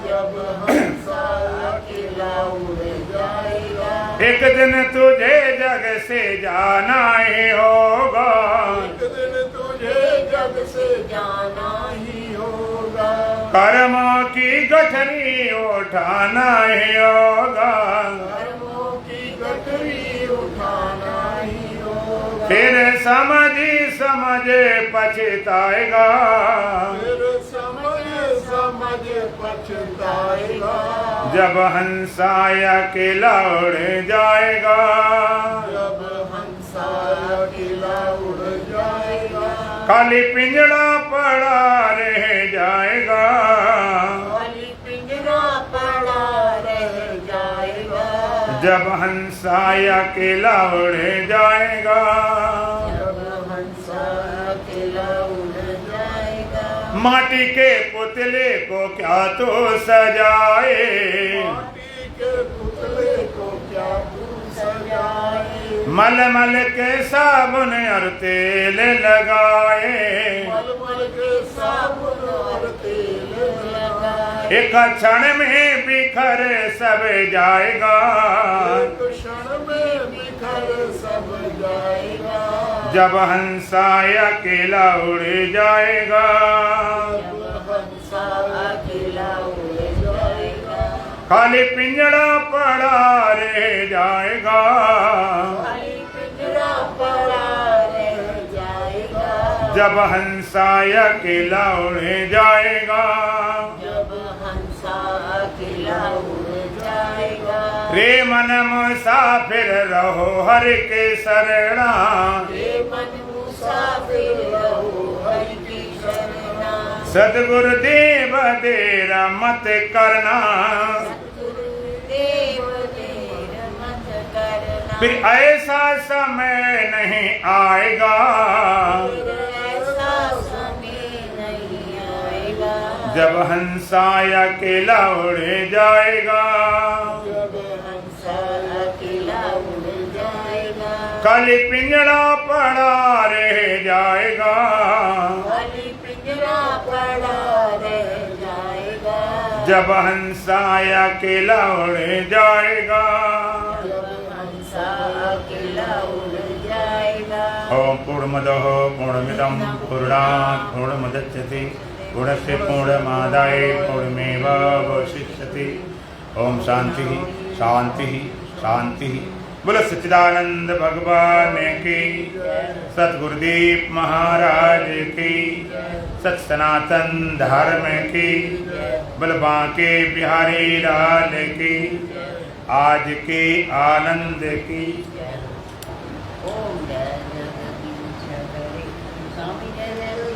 जब हंसा अकेला उड़ जाएगा, एक दिन तुझे जग से जाना ही होगा, एक दिन तुझे जग से जाना ही होगा, कर्मों की गठरी उठाना ही होगा, कर्मों की गठरी उठाना ही होगा, फिर समझ पछताएगा, फिर समझ पछताएगा, जब हंसा अकेला उड़ जाएगा, जब हंसा अकेला उड़ जाएगा, खाली पिंजड़ा पड़ा रह जाएगा, खाली पिंजरा पड़ा रह जाएगा, जब हंसा अकेला उड़ जाएगा, जब हंसा अकेला उड़ जाएगा, माटी के पुतले को क्या तो सजाए, माटी के पुतले को क्या तू सजाए, मलमल के साबुन और तेल लगाए, मलमल के साबुन और तेल लगाए, एक क्षण में बिखर सब जाएगा, एक क्षण में बिखर सब जाएगा, जब हंसा अकेला उड़ जाएगा, जब हंसा अकेला उड़ जाएगा, खाली पिंजड़ा पड़ा रह जाएगा, खाली पिंजरा पड़ा रह जाएगा, जब हंसा अकेला उड़ जाएगा, जब हंसा अकेला उड़ जाएगा, रे मन मुसाफिर रहो हर के शरणा, हे मन मुसाफिर रहो हरि की शरणा, सद्गुरु देव तेरा मत करना, सद्गुरुदेव देर मत करना, फिर ऐसा समय नहीं आएगा, फिर ऐसा समय नहीं आएगा, जब हंसा अकेला उड़ जाएगा, जब हंसा अकेला उड़ जाएगा, खाली पिंजड़ा पड़ा रह जाएगा, खाली पिंजरा पड़ा रह जाएगा, जब हंसा अकेला उड़ जाएगा, जब हंसा अकेला उड़ जाएगा, ओम पूर्णमदः पूर्णमिदं पूर्णात् पूर्णमुदच्यते पूर्णस्य पूर्णमादाय पूर्णमेवावशिष्यते। ओम शांति शांति शांति। बोलो सच्चिदानंद भगवान की, सतगुरुदेव महाराज की, सत सनातन धर्म की, बोलो बांके बिहारी लाल की, आज के आनंद की। ओम जय जगदीश हरे स्वामी जय जय